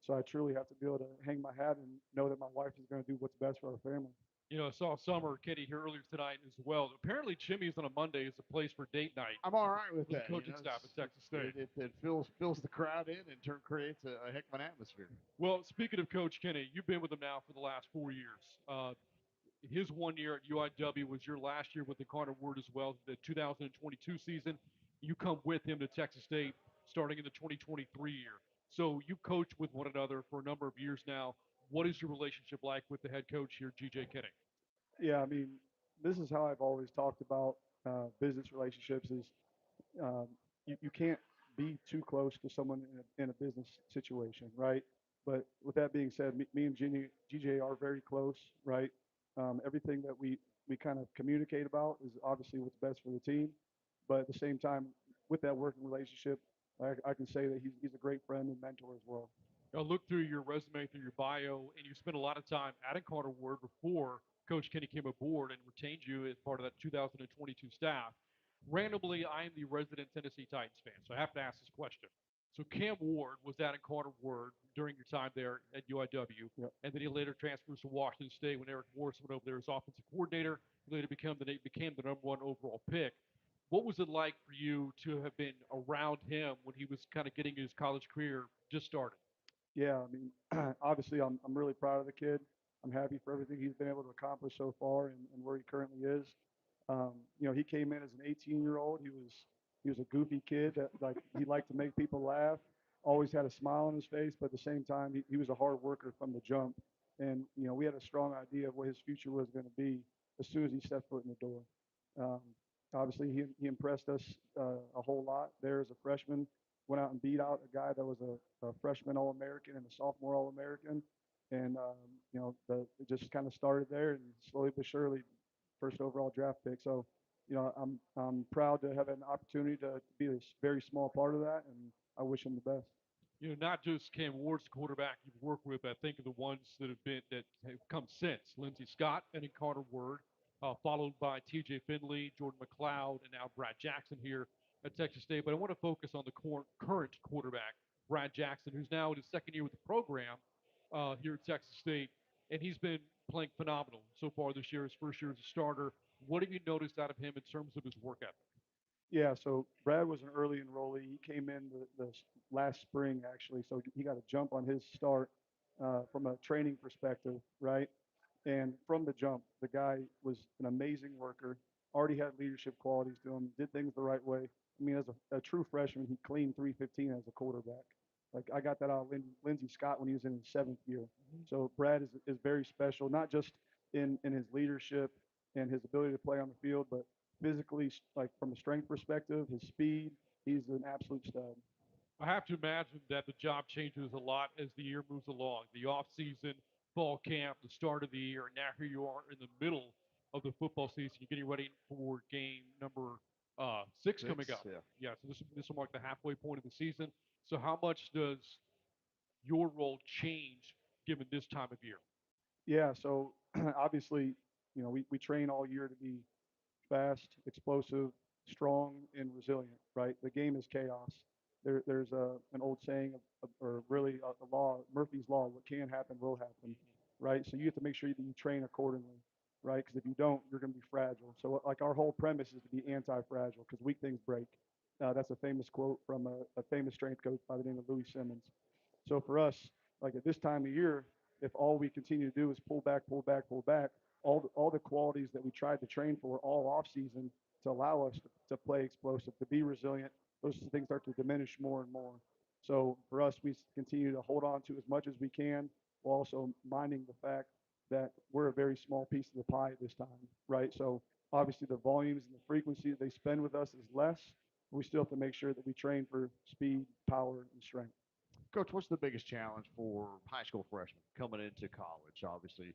So I truly have to be able to hang my hat and know that my wife is going to do what's best for our family. I saw Summer Kitty here earlier tonight as well. Apparently, Jimmy's on a Monday is a place for date night. I'm all right with that. The coaching staff at Texas State. It fills the crowd in and creates a heck of an atmosphere. Well, speaking of Coach Kinne, you've been with him now for the last 4 years. His 1 year at UIW was your last year with the Carter Word as well, the 2022 season. You come with him to Texas State starting in the 2023 year. So you coach with one another for a number of years now. What is your relationship like with the head coach here, G.J. Kinne? Yeah, I mean, this is how I've always talked about business relationships is um, you can't be too close to someone in a business situation, right? But with that being said, me and GJ are very close, right? Everything that we kind of communicate about is obviously what's best for the team. But at the same time, with that working relationship, I can say that he's a great friend and mentor as well. I looked through your resume, through your bio, and you spent a lot of time at Carter Word before Coach Kinne came aboard and retained you as part of that 2022 staff. Randomly, I am the resident Tennessee Titans fan, so I have to ask this question. So Cam Ward was at Carter Word during your time there at UIW, Yep. and then he later transfers to Washington State when Eric Morris went over there as offensive coordinator. He later became the number one overall pick. What was it like for you to have been around him when he was kind of getting his college career just started? Yeah, I mean, obviously, I'm really proud of the kid. I'm happy for everything he's been able to accomplish so far and where he currently is. He came in as an 18-year-old. He was a goofy kid that like he liked to make people laugh. Always had a smile on his face, but at the same time, he was a hard worker from the jump. And we had a strong idea of what his future was going to be as soon as he stepped foot in the door. Um, Obviously, he impressed us a whole lot there as a freshman. Went out and beat out a guy that was a freshman All American and a sophomore All American, and it just kind of started there, and slowly but surely, first overall draft pick. So, I'm proud to have an opportunity to be a very small part of that, and I wish him the best. Not just Cam Ward's the quarterback you've worked with, but I think of the ones that have come since Lindsey Scott and then Carter Word, followed by T.J. Finley, Jordan McLeod, and now Brad Jackson here at Texas State. But I want to focus on the current quarterback, Brad Jackson, who's now in his second year with the program here at Texas State, and he's been playing phenomenal so far this year. His first year as a starter. What have you noticed out of him in terms of his work ethic? Yeah, so Brad was an early enrollee. He came in the last spring, actually, so he got a jump on his start from a training perspective, right? And from the jump, the guy was an amazing worker, already had leadership qualities to him, did things the right way. I mean, as a true freshman, he cleaned 315 as a quarterback. Like I got that out of Lindsey Scott when he was in his seventh year. So Brad is very special, not just in his leadership and his ability to play on the field, but physically, like from a strength perspective, his speed, he's an absolute stud. I have to imagine that the job changes a lot as the year moves along. The off season, fall camp, the start of the year, and now here you are in the middle of the football season. You're getting ready for game number six coming Six, up. yeah. Yeah, so this will mark the halfway point of the season. So how much does your role change given this time of year? Yeah, so obviously, we train all year to be fast, explosive, strong, and resilient, right? The game is chaos. There's an old saying, or really a law, Murphy's Law, what can happen will happen, right? So you have to make sure that you train accordingly, right? Because if you don't, you're going to be fragile. So, like, our whole premise is to be anti fragile because weak things break. That's a famous quote from a famous strength coach by the name of Louis Simmons. So for us, like at this time of year, if all we continue to do is pull back, pull back, pull back, all the qualities that we tried to train for all off season to allow us to play explosive, to be resilient, those things start to diminish more and more. So for us, we continue to hold on to as much as we can, while also minding the fact that we're a very small piece of the pie at this time, right? So obviously the volumes and the frequency that they spend with us is less. We still have to make sure that we train for speed, power, and strength. Coach, what's the biggest challenge for high school freshmen coming into college? Obviously,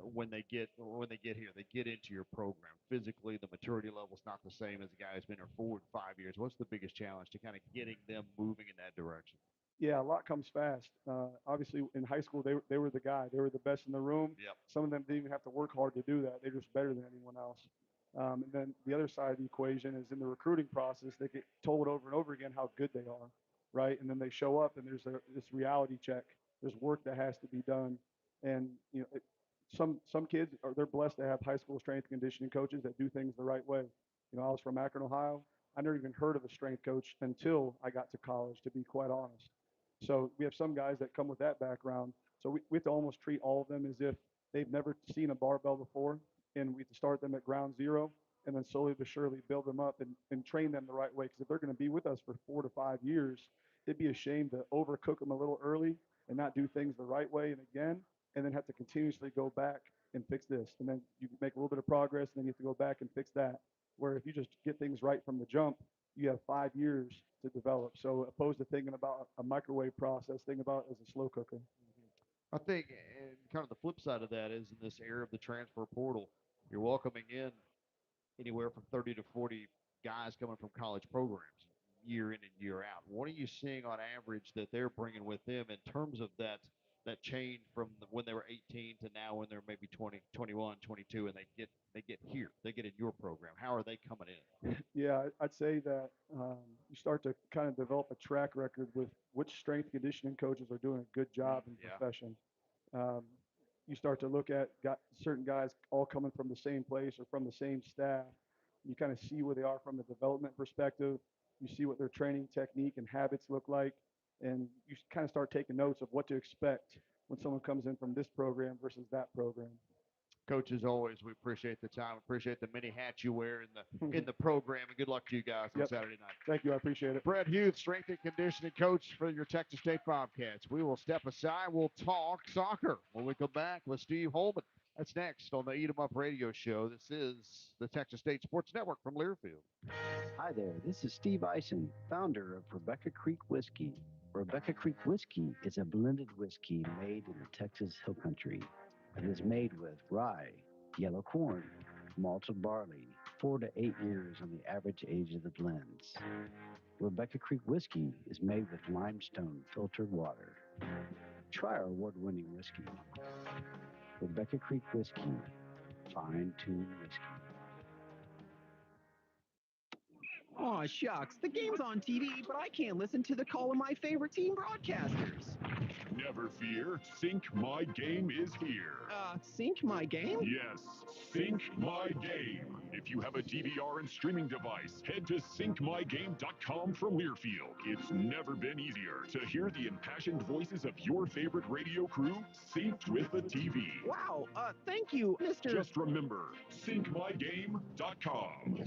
when they get here, they get into your program. Physically, the maturity level's not the same as a guy who's been here 4 and 5 years. What's the biggest challenge to kind of getting them moving in that direction? Yeah, a lot comes fast. Obviously, in high school, they were the guy. They were the best in the room. Yep. Some of them didn't even have to work hard to do that. They're just better than anyone else. And then the other side of the equation is in the recruiting process, they get told over and over again how good they are, right? And then they show up and there's this reality check. There's work that has to be done. And some kids are they're blessed to have high school strength and conditioning coaches that do things the right way. I was from Akron, Ohio. I never even heard of a strength coach until I got to college, to be quite honest. So we have some guys that come with that background. So we have to almost treat all of them as if they've never seen a barbell before, and we have to start them at ground zero, and then slowly but surely build them up and train them the right way. Because if they're going to be with us for 4 to 5 years, it'd be a shame to overcook them a little early and not do things the right way and again, and then have to continuously go back and fix this. And then you make a little bit of progress, and then you have to go back and fix that. Where if you just get things right from the jump, you have 5 years to develop. So opposed to thinking about a microwave process, think about it as a slow cooker. I think, and kind of the flip side of that is in this era of the transfer portal, you're welcoming in anywhere from 30 to 40 guys coming from college programs year in and year out. What are you seeing on average that they're bringing with them in terms of that change from when they were 18 to now when they're maybe 20, 21, 22, and they get here, they get in your program? How are they coming in? Yeah, I'd say that you start to kind of develop a track record with which strength conditioning coaches are doing a good job in the Yeah. profession. Um, you start to look at certain guys all coming from the same place or from the same staff You kind of see where they are from the development perspective. You see what their training technique and habits look like, and you kind of start taking notes of what to expect when someone comes in from this program versus that program. Coach, as always, we appreciate the time. Appreciate the many hats you wear in the program, and good luck to you guys on Yep. Saturday night. Thank you. I appreciate it. Brett Hughes, strength and conditioning coach for your Texas State Bobcats. We will step aside. We'll talk soccer when we come back with Steve Holman. That's next on the Eat 'em Up radio show. This is the Texas State Sports Network from Learfield. Hi there, this is Steve Eisen, founder of Rebecca Creek Whiskey. Rebecca Creek Whiskey is a blended whiskey made in the Texas Hill Country. It is made with rye, yellow corn, malted barley, 4 to 8 years on the average age of the blends. Rebecca Creek Whiskey is made with limestone filtered water. Try our award-winning whiskey. Rebecca Creek Whiskey, fine-tuned whiskey. Aw, shucks. The game's on TV, but I can't listen to the call of my favorite team broadcasters. Never fear, Sync My Game is here. Sync my game? Yes, Sync My Game. If you have a DVR and streaming device, head to syncmygame.com from Learfield. It's never been easier to hear the impassioned voices of your favorite radio crew synced with the TV. Wow, thank you, Mr. Just remember, syncmygame.com.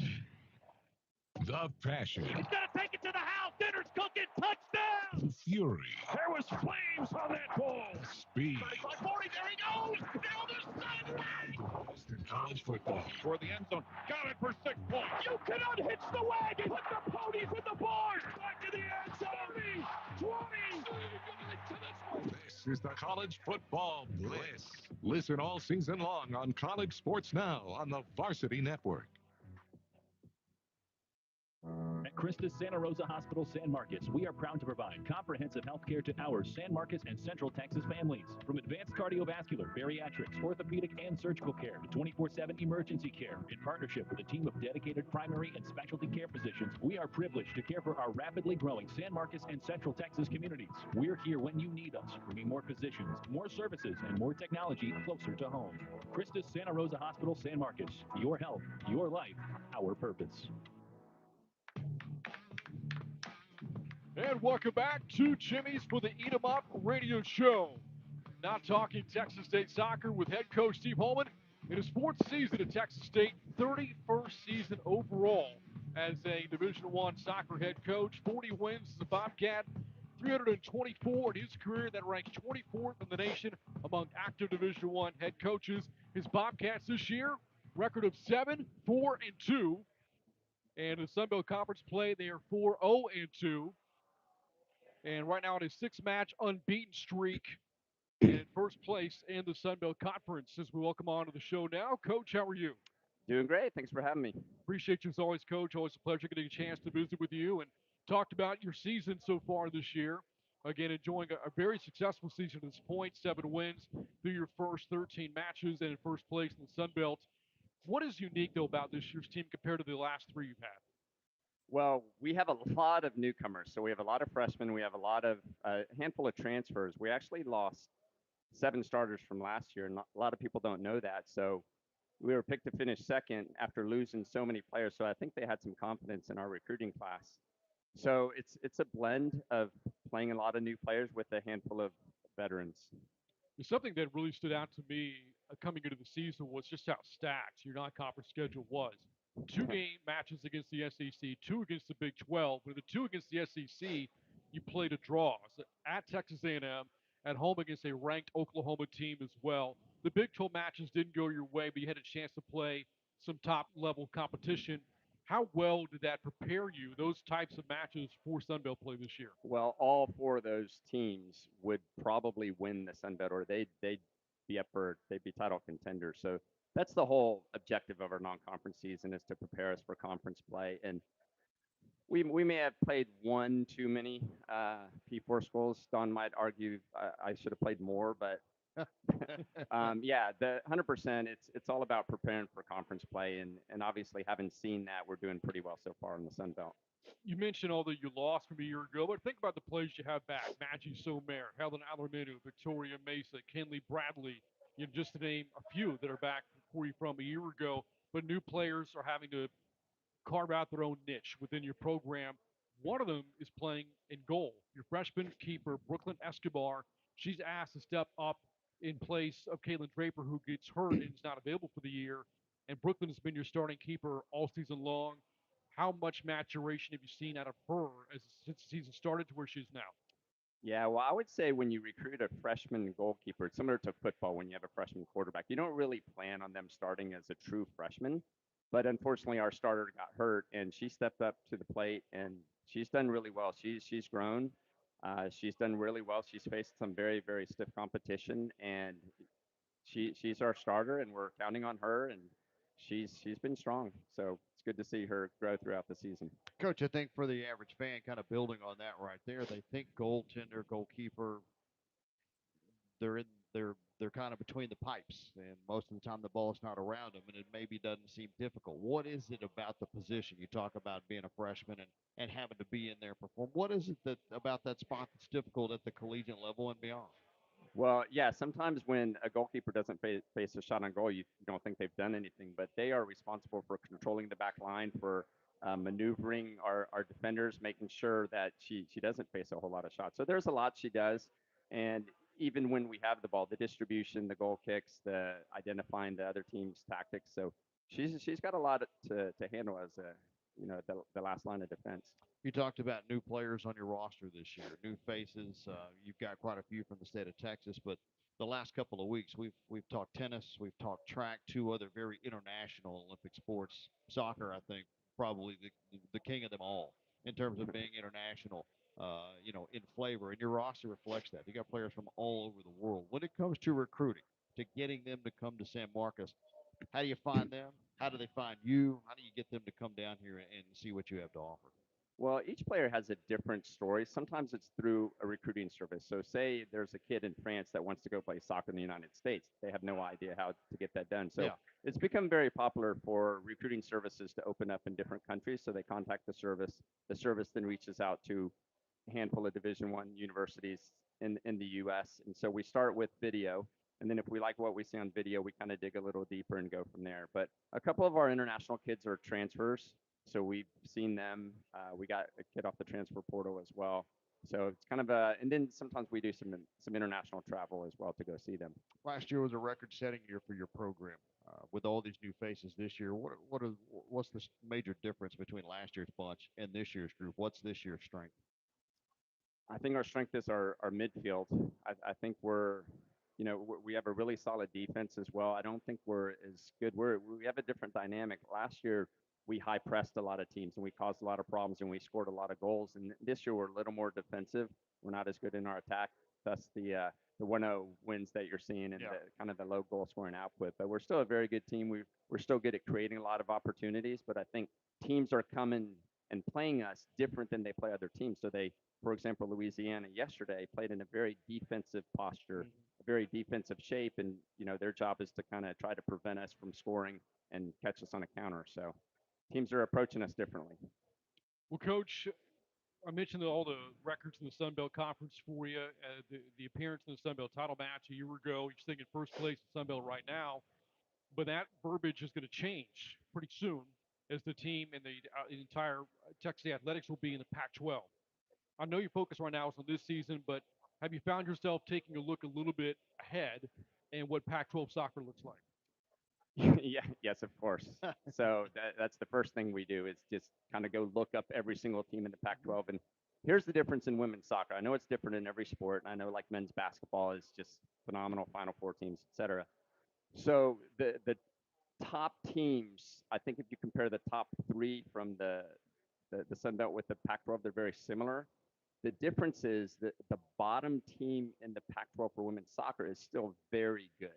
The passion. He's going to take it to the house. Dinner's cooking. Touchdown. The fury. There was flames on that ball. Speed. 35, 40. There he goes. Down the sideline. Boston college football. For the end zone. Got it for 6 points. You cannot hitch the wagon. Put the ponies in the bars. Back to the end zone. 20. This is the college football bliss. Listen all season long on College Sports Now on the Varsity Network. At Christus Santa Rosa Hospital San Marcos, we are proud to provide comprehensive health care to our San Marcos and Central Texas families. From advanced cardiovascular, bariatrics, orthopedic, and surgical care to 24/7 emergency care. In partnership with a team of dedicated primary and specialty care physicians, we are privileged to care for our rapidly growing San Marcos and Central Texas communities. We're here when you need us, bringing more physicians, more services, and more technology closer to home. Christus Santa Rosa Hospital San Marcos. Your health, your life, our purpose. And welcome back to Jimmy's for the Eat 'em Up radio show. Now talking Texas State soccer with head coach Steve Holman in his 4th season at Texas State, 31st season overall as a Division I soccer head coach. 40 wins as a Bobcat, 324 in his career. That ranks 24th in the nation among active Division I head coaches. His Bobcats this year, record of 7-4-2. And in the Sun Belt Conference play, they are 4-0-2. And right now on a 6-match unbeaten streak in first place in the Sun Belt Conference. As we welcome on to the show now, Coach, how are you? Doing great. Thanks for having me. Appreciate you as always, Coach. Always a pleasure getting a chance to visit with you and talked about your season so far this year. Again, enjoying a very successful season at this point, 7 wins through your first 13 matches and in first place in the Sun Belt. What is unique, though, about this year's team compared to the last 3 you've had? Well, we have a lot of newcomers. So we have a lot of freshmen. We have a handful of transfers. We actually lost 7 starters from last year, and a lot of people don't know that. So we were picked to finish second after losing so many players. So I think they had some confidence in our recruiting class. So it's a blend of playing a lot of new players with a handful of veterans. Something that really stood out to me coming into the season was just how stacked your non-conference schedule was. 2 game matches against the SEC, 2 against the Big 12. But the 2 against the SEC, you played a draw. So at Texas A&M, at home against a ranked Oklahoma team as well. The Big 12 matches didn't go your way, but you had a chance to play some top-level competition. How well did that prepare you, those types of matches, for Sun Belt play this year? Well, all 4 of those teams would probably win the Sun Belt, or they'd be title contenders. So that's the whole objective of our non-conference season, is to prepare us for conference play. And we may have played 1 too many P4 schools. Don might argue I should have played more, but yeah, the 100%. It's all about preparing for conference play, and obviously, having seen that, we're doing pretty well so far in the Sun Belt. You mentioned all that you lost from a year ago, but think about the players you have back: Maggie Somer, Helen Alarminu, Victoria Mesa, Kenley Bradley. Just to name a few that are back for you from a year ago. But new players are having to carve out their own niche within your program. One of them is playing in goal. Your freshman keeper, Brooklyn Escobar, she's asked to step up in place of Caitlin Draper, who gets hurt and is not available for the year. And Brooklyn has been your starting keeper all season long. How much maturation have you seen out of her as since the season started to where she's now? Yeah, well, I would say when you recruit a freshman goalkeeper, it's similar to football when you have a freshman quarterback. You don't really plan on them starting as a true freshman. But unfortunately, our starter got hurt, and she stepped up to the plate, and she's done really well. She's grown. She's done really well. She's faced some very very stiff competition, and she's our starter, and we're counting on her, and she's been strong. So it's good to see her grow throughout the season. Coach, I think for the average fan, kind of building on that right there, they think goaltender, goalkeeper, they're in they're kind of between the pipes, and most of the time the ball's not around them, and it maybe doesn't seem difficult. What is it about the position? You talk about being a freshman and having to be in there and perform. What is it that about that spot that's difficult at the collegiate level and beyond? Well, yeah, sometimes when a goalkeeper doesn't face a shot on goal, you don't think they've done anything, but they are responsible for controlling the back line, for maneuvering our defenders, making sure that she doesn't face a whole lot of shots. So there's a lot she does, and even when we have the ball, the distribution, the goal kicks, the identifying the other team's tactics. So she's got a lot to handle as a the last line of defense. You talked about new players on your roster this year, new faces. You've got quite a few from the state of Texas, but the last couple of weeks we've talked tennis, we've talked track, two other very international Olympic sports. Soccer, I think, probably the king of them all in terms of being international. In flavor, and your roster reflects that. You got players from all over the world. When it comes to recruiting, to getting them to come to San Marcos, how do you find them? How do they find you? How do you get them to come down here and see what you have to offer? Well, each player has a different story. Sometimes it's through a recruiting service. So, say there's a kid in France that wants to go play soccer in the United States. They have no idea how to get that done. So, Yeah. it's become very popular for recruiting services to open up in different countries. So, they contact the service. The service then reaches out to a handful of Division One universities in the U.S. And so, we start with video. And then, if we like what we see on video, we kind of dig a little deeper and go from there. But a couple of our international kids are transfers, so we've seen them. We got a kid off the transfer portal as well. So it's kind of and then sometimes we do some international travel as well to go see them. Last year was a record-setting year for your program. With all these new faces this year, what's the major difference between last year's bunch and this year's group? What's this year's strength? I think our strength is our midfield. I think we have a really solid defense as well. I don't think we're as good. We have a different dynamic. Last year, we high pressed a lot of teams and we caused a lot of problems and we scored a lot of goals. And this year, we're a little more defensive. We're not as good in our attack. Thus, the 1-0 wins that you're seeing and the kind of the low goal scoring output. But we're still a very good team. We're still good at creating a lot of opportunities. But I think teams are coming and playing us different than they play other teams. So for example, Louisiana yesterday played in a very defensive posture, a very defensive shape, and their job is to kind of try to prevent us from scoring and catch us on a counter. So teams are approaching us differently. Well, Coach, I mentioned all the records in the Sun Belt Conference for you. The appearance in the Sun Belt title match a year ago. You're sitting in first place in Sun Belt right now, but that verbiage is going to change pretty soon as the team and the entire Texas Athletics will be in the Pac-12. I know your focus right now is on this season, but have you found yourself taking a look a little bit ahead and what Pac-12 soccer looks like? Yeah, yes, of course. So that's the first thing we do is just kind of go look up every single team in the Pac-12. And here's the difference in women's soccer. I know it's different in every sport. And I know like men's basketball is just phenomenal, Final Four teams, etc. So the top teams, I think if you compare the top three from the Sun Belt with the Pac-12, they're very similar. The difference is that the bottom team in the Pac-12 for women's soccer is still very good.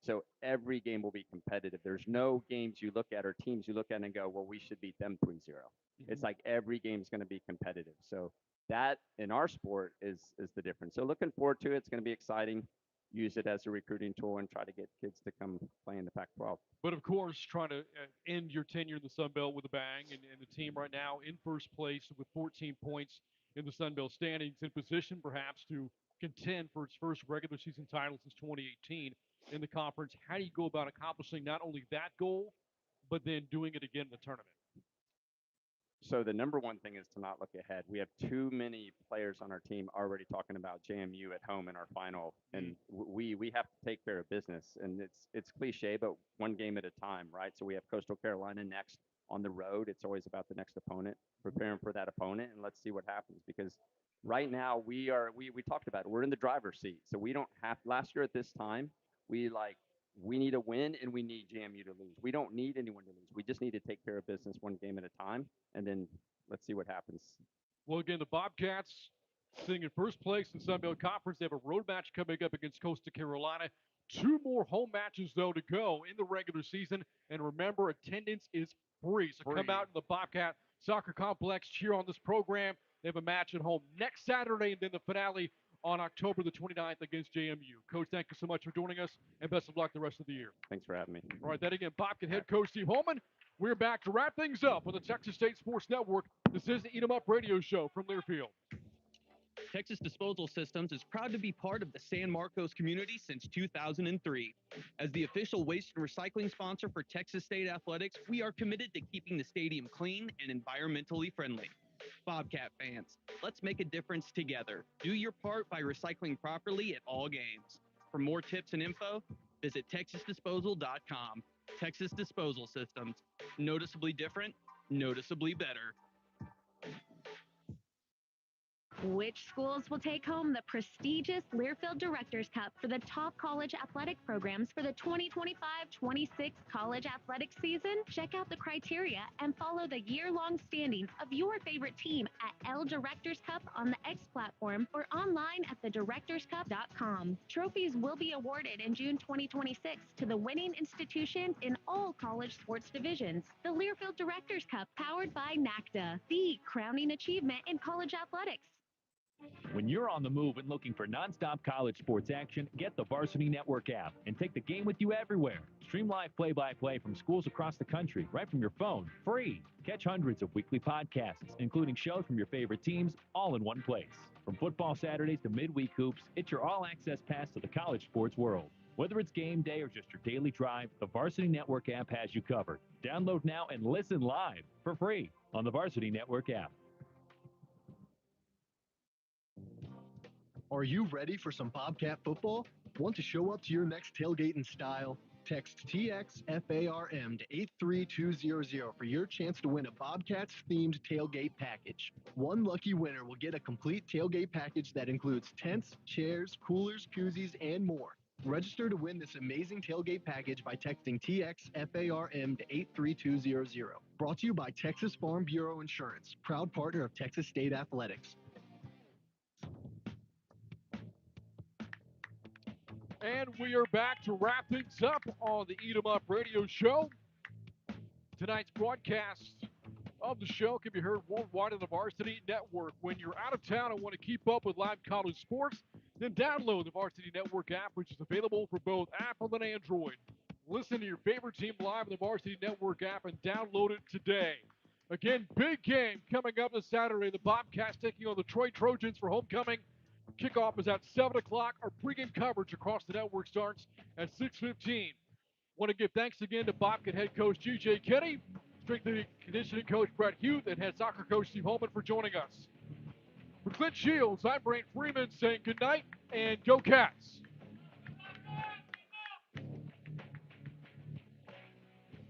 So every game will be competitive. There's no games you look at or teams you look at and go, well, we should beat them 3-0. It's like every game is going to be competitive. So that in our sport is the difference. So looking forward to it. It's going to be exciting. Use it as a recruiting tool and try to get kids to come play in the Pac-12. But of course, trying to end your tenure in the Sun Belt with a bang, and the team right now in first place with 14 points in the Sun Belt standings, in position perhaps to contend for its first regular season title since 2018 in the conference. How do you go about accomplishing not only that goal, but then doing it again in the tournament? So the number one thing is to not look ahead. We have too many players on our team already talking about JMU at home in our final, and we have to take care of business. And it's cliche, but one game at a time, right? So we have Coastal Carolina next on the road. It's always about the next opponent, preparing for that opponent, and let's see what happens. Because right now we talked about it. We're in the driver's seat, so we don't have. Last year at this time, we need a win and we need JMU to lose. We don't need anyone to lose. We just need to take care of business one game at a time, and then let's see what happens. Well, again, the Bobcats sitting in first place in Sun Belt Conference. They have a road match coming up against Coastal Carolina. 2 more home matches, though, to go in the regular season. And remember, attendance is free. So come out to the Bobcat Soccer Complex, cheer on this program. They have a match at home next Saturday, and then the finale on October the 29th against JMU. Coach, thank you so much for joining us, and best of luck the rest of the year. Thanks for having me. All right, that again, Bobcat head coach Steve Holman. We're back to wrap things up on the Texas State Sports Network. This is the Eat 'em Up radio show from Learfield. Texas Disposal Systems is proud to be part of the San Marcos community since 2003. As the official waste and recycling sponsor for Texas State Athletics, we are committed to keeping the stadium clean and environmentally friendly. Bobcat fans, let's make a difference together. Do your part by recycling properly at all games. For more tips and info, visit texasdisposal.com. Texas Disposal Systems. Noticeably different, noticeably better. Which schools will take home the prestigious Learfield Directors Cup for the top college athletic programs for the 2025-26 college athletic season? Check out the criteria and follow the year-long standings of your favorite team at L Directors Cup on the X platform or online at thedirectorscup.com. Trophies will be awarded in June 2026 to the winning institutions in all college sports divisions. The Learfield Directors Cup, powered by NACDA, the crowning achievement in college athletics. When you're on the move and looking for nonstop college sports action, get the Varsity Network app and take the game with you everywhere. Stream live play-by-play from schools across the country right from your phone, free. Catch hundreds of weekly podcasts, including shows from your favorite teams, all in one place. From football Saturdays to midweek hoops, it's your all-access pass to the college sports world. Whether it's game day or just your daily drive, the Varsity Network app has you covered. Download now and listen live for free on the Varsity Network app. Are you ready for some Bobcat football? Want to show up to your next tailgate in style? Text TXFARM to 83200 for your chance to win a Bobcats-themed tailgate package. One lucky winner will get a complete tailgate package that includes tents, chairs, coolers, koozies, and more. Register to win this amazing tailgate package by texting TXFARM to 83200. Brought to you by Texas Farm Bureau Insurance, proud partner of Texas State Athletics. And we are back to wrap things up on the Eat 'em Up radio show. Tonight's broadcast of the show can be heard worldwide on the Varsity Network. When you're out of town and want to keep up with live college sports, then download the Varsity Network app, which is available for both Apple and Android. Listen to your favorite team live on the Varsity Network app and download it today. Again, big game coming up this Saturday. The Bobcats taking on the Troy Trojans for homecoming. Kickoff is at 7 o'clock. Our pregame coverage across the network starts at 6:15. Want to give thanks again to Bobcat head coach G.J. Kinne, strength and conditioning coach Brett Huth, and head soccer coach Steve Holman for joining us. For Clint Shields, I'm Brain Freeman saying good night and go Cats.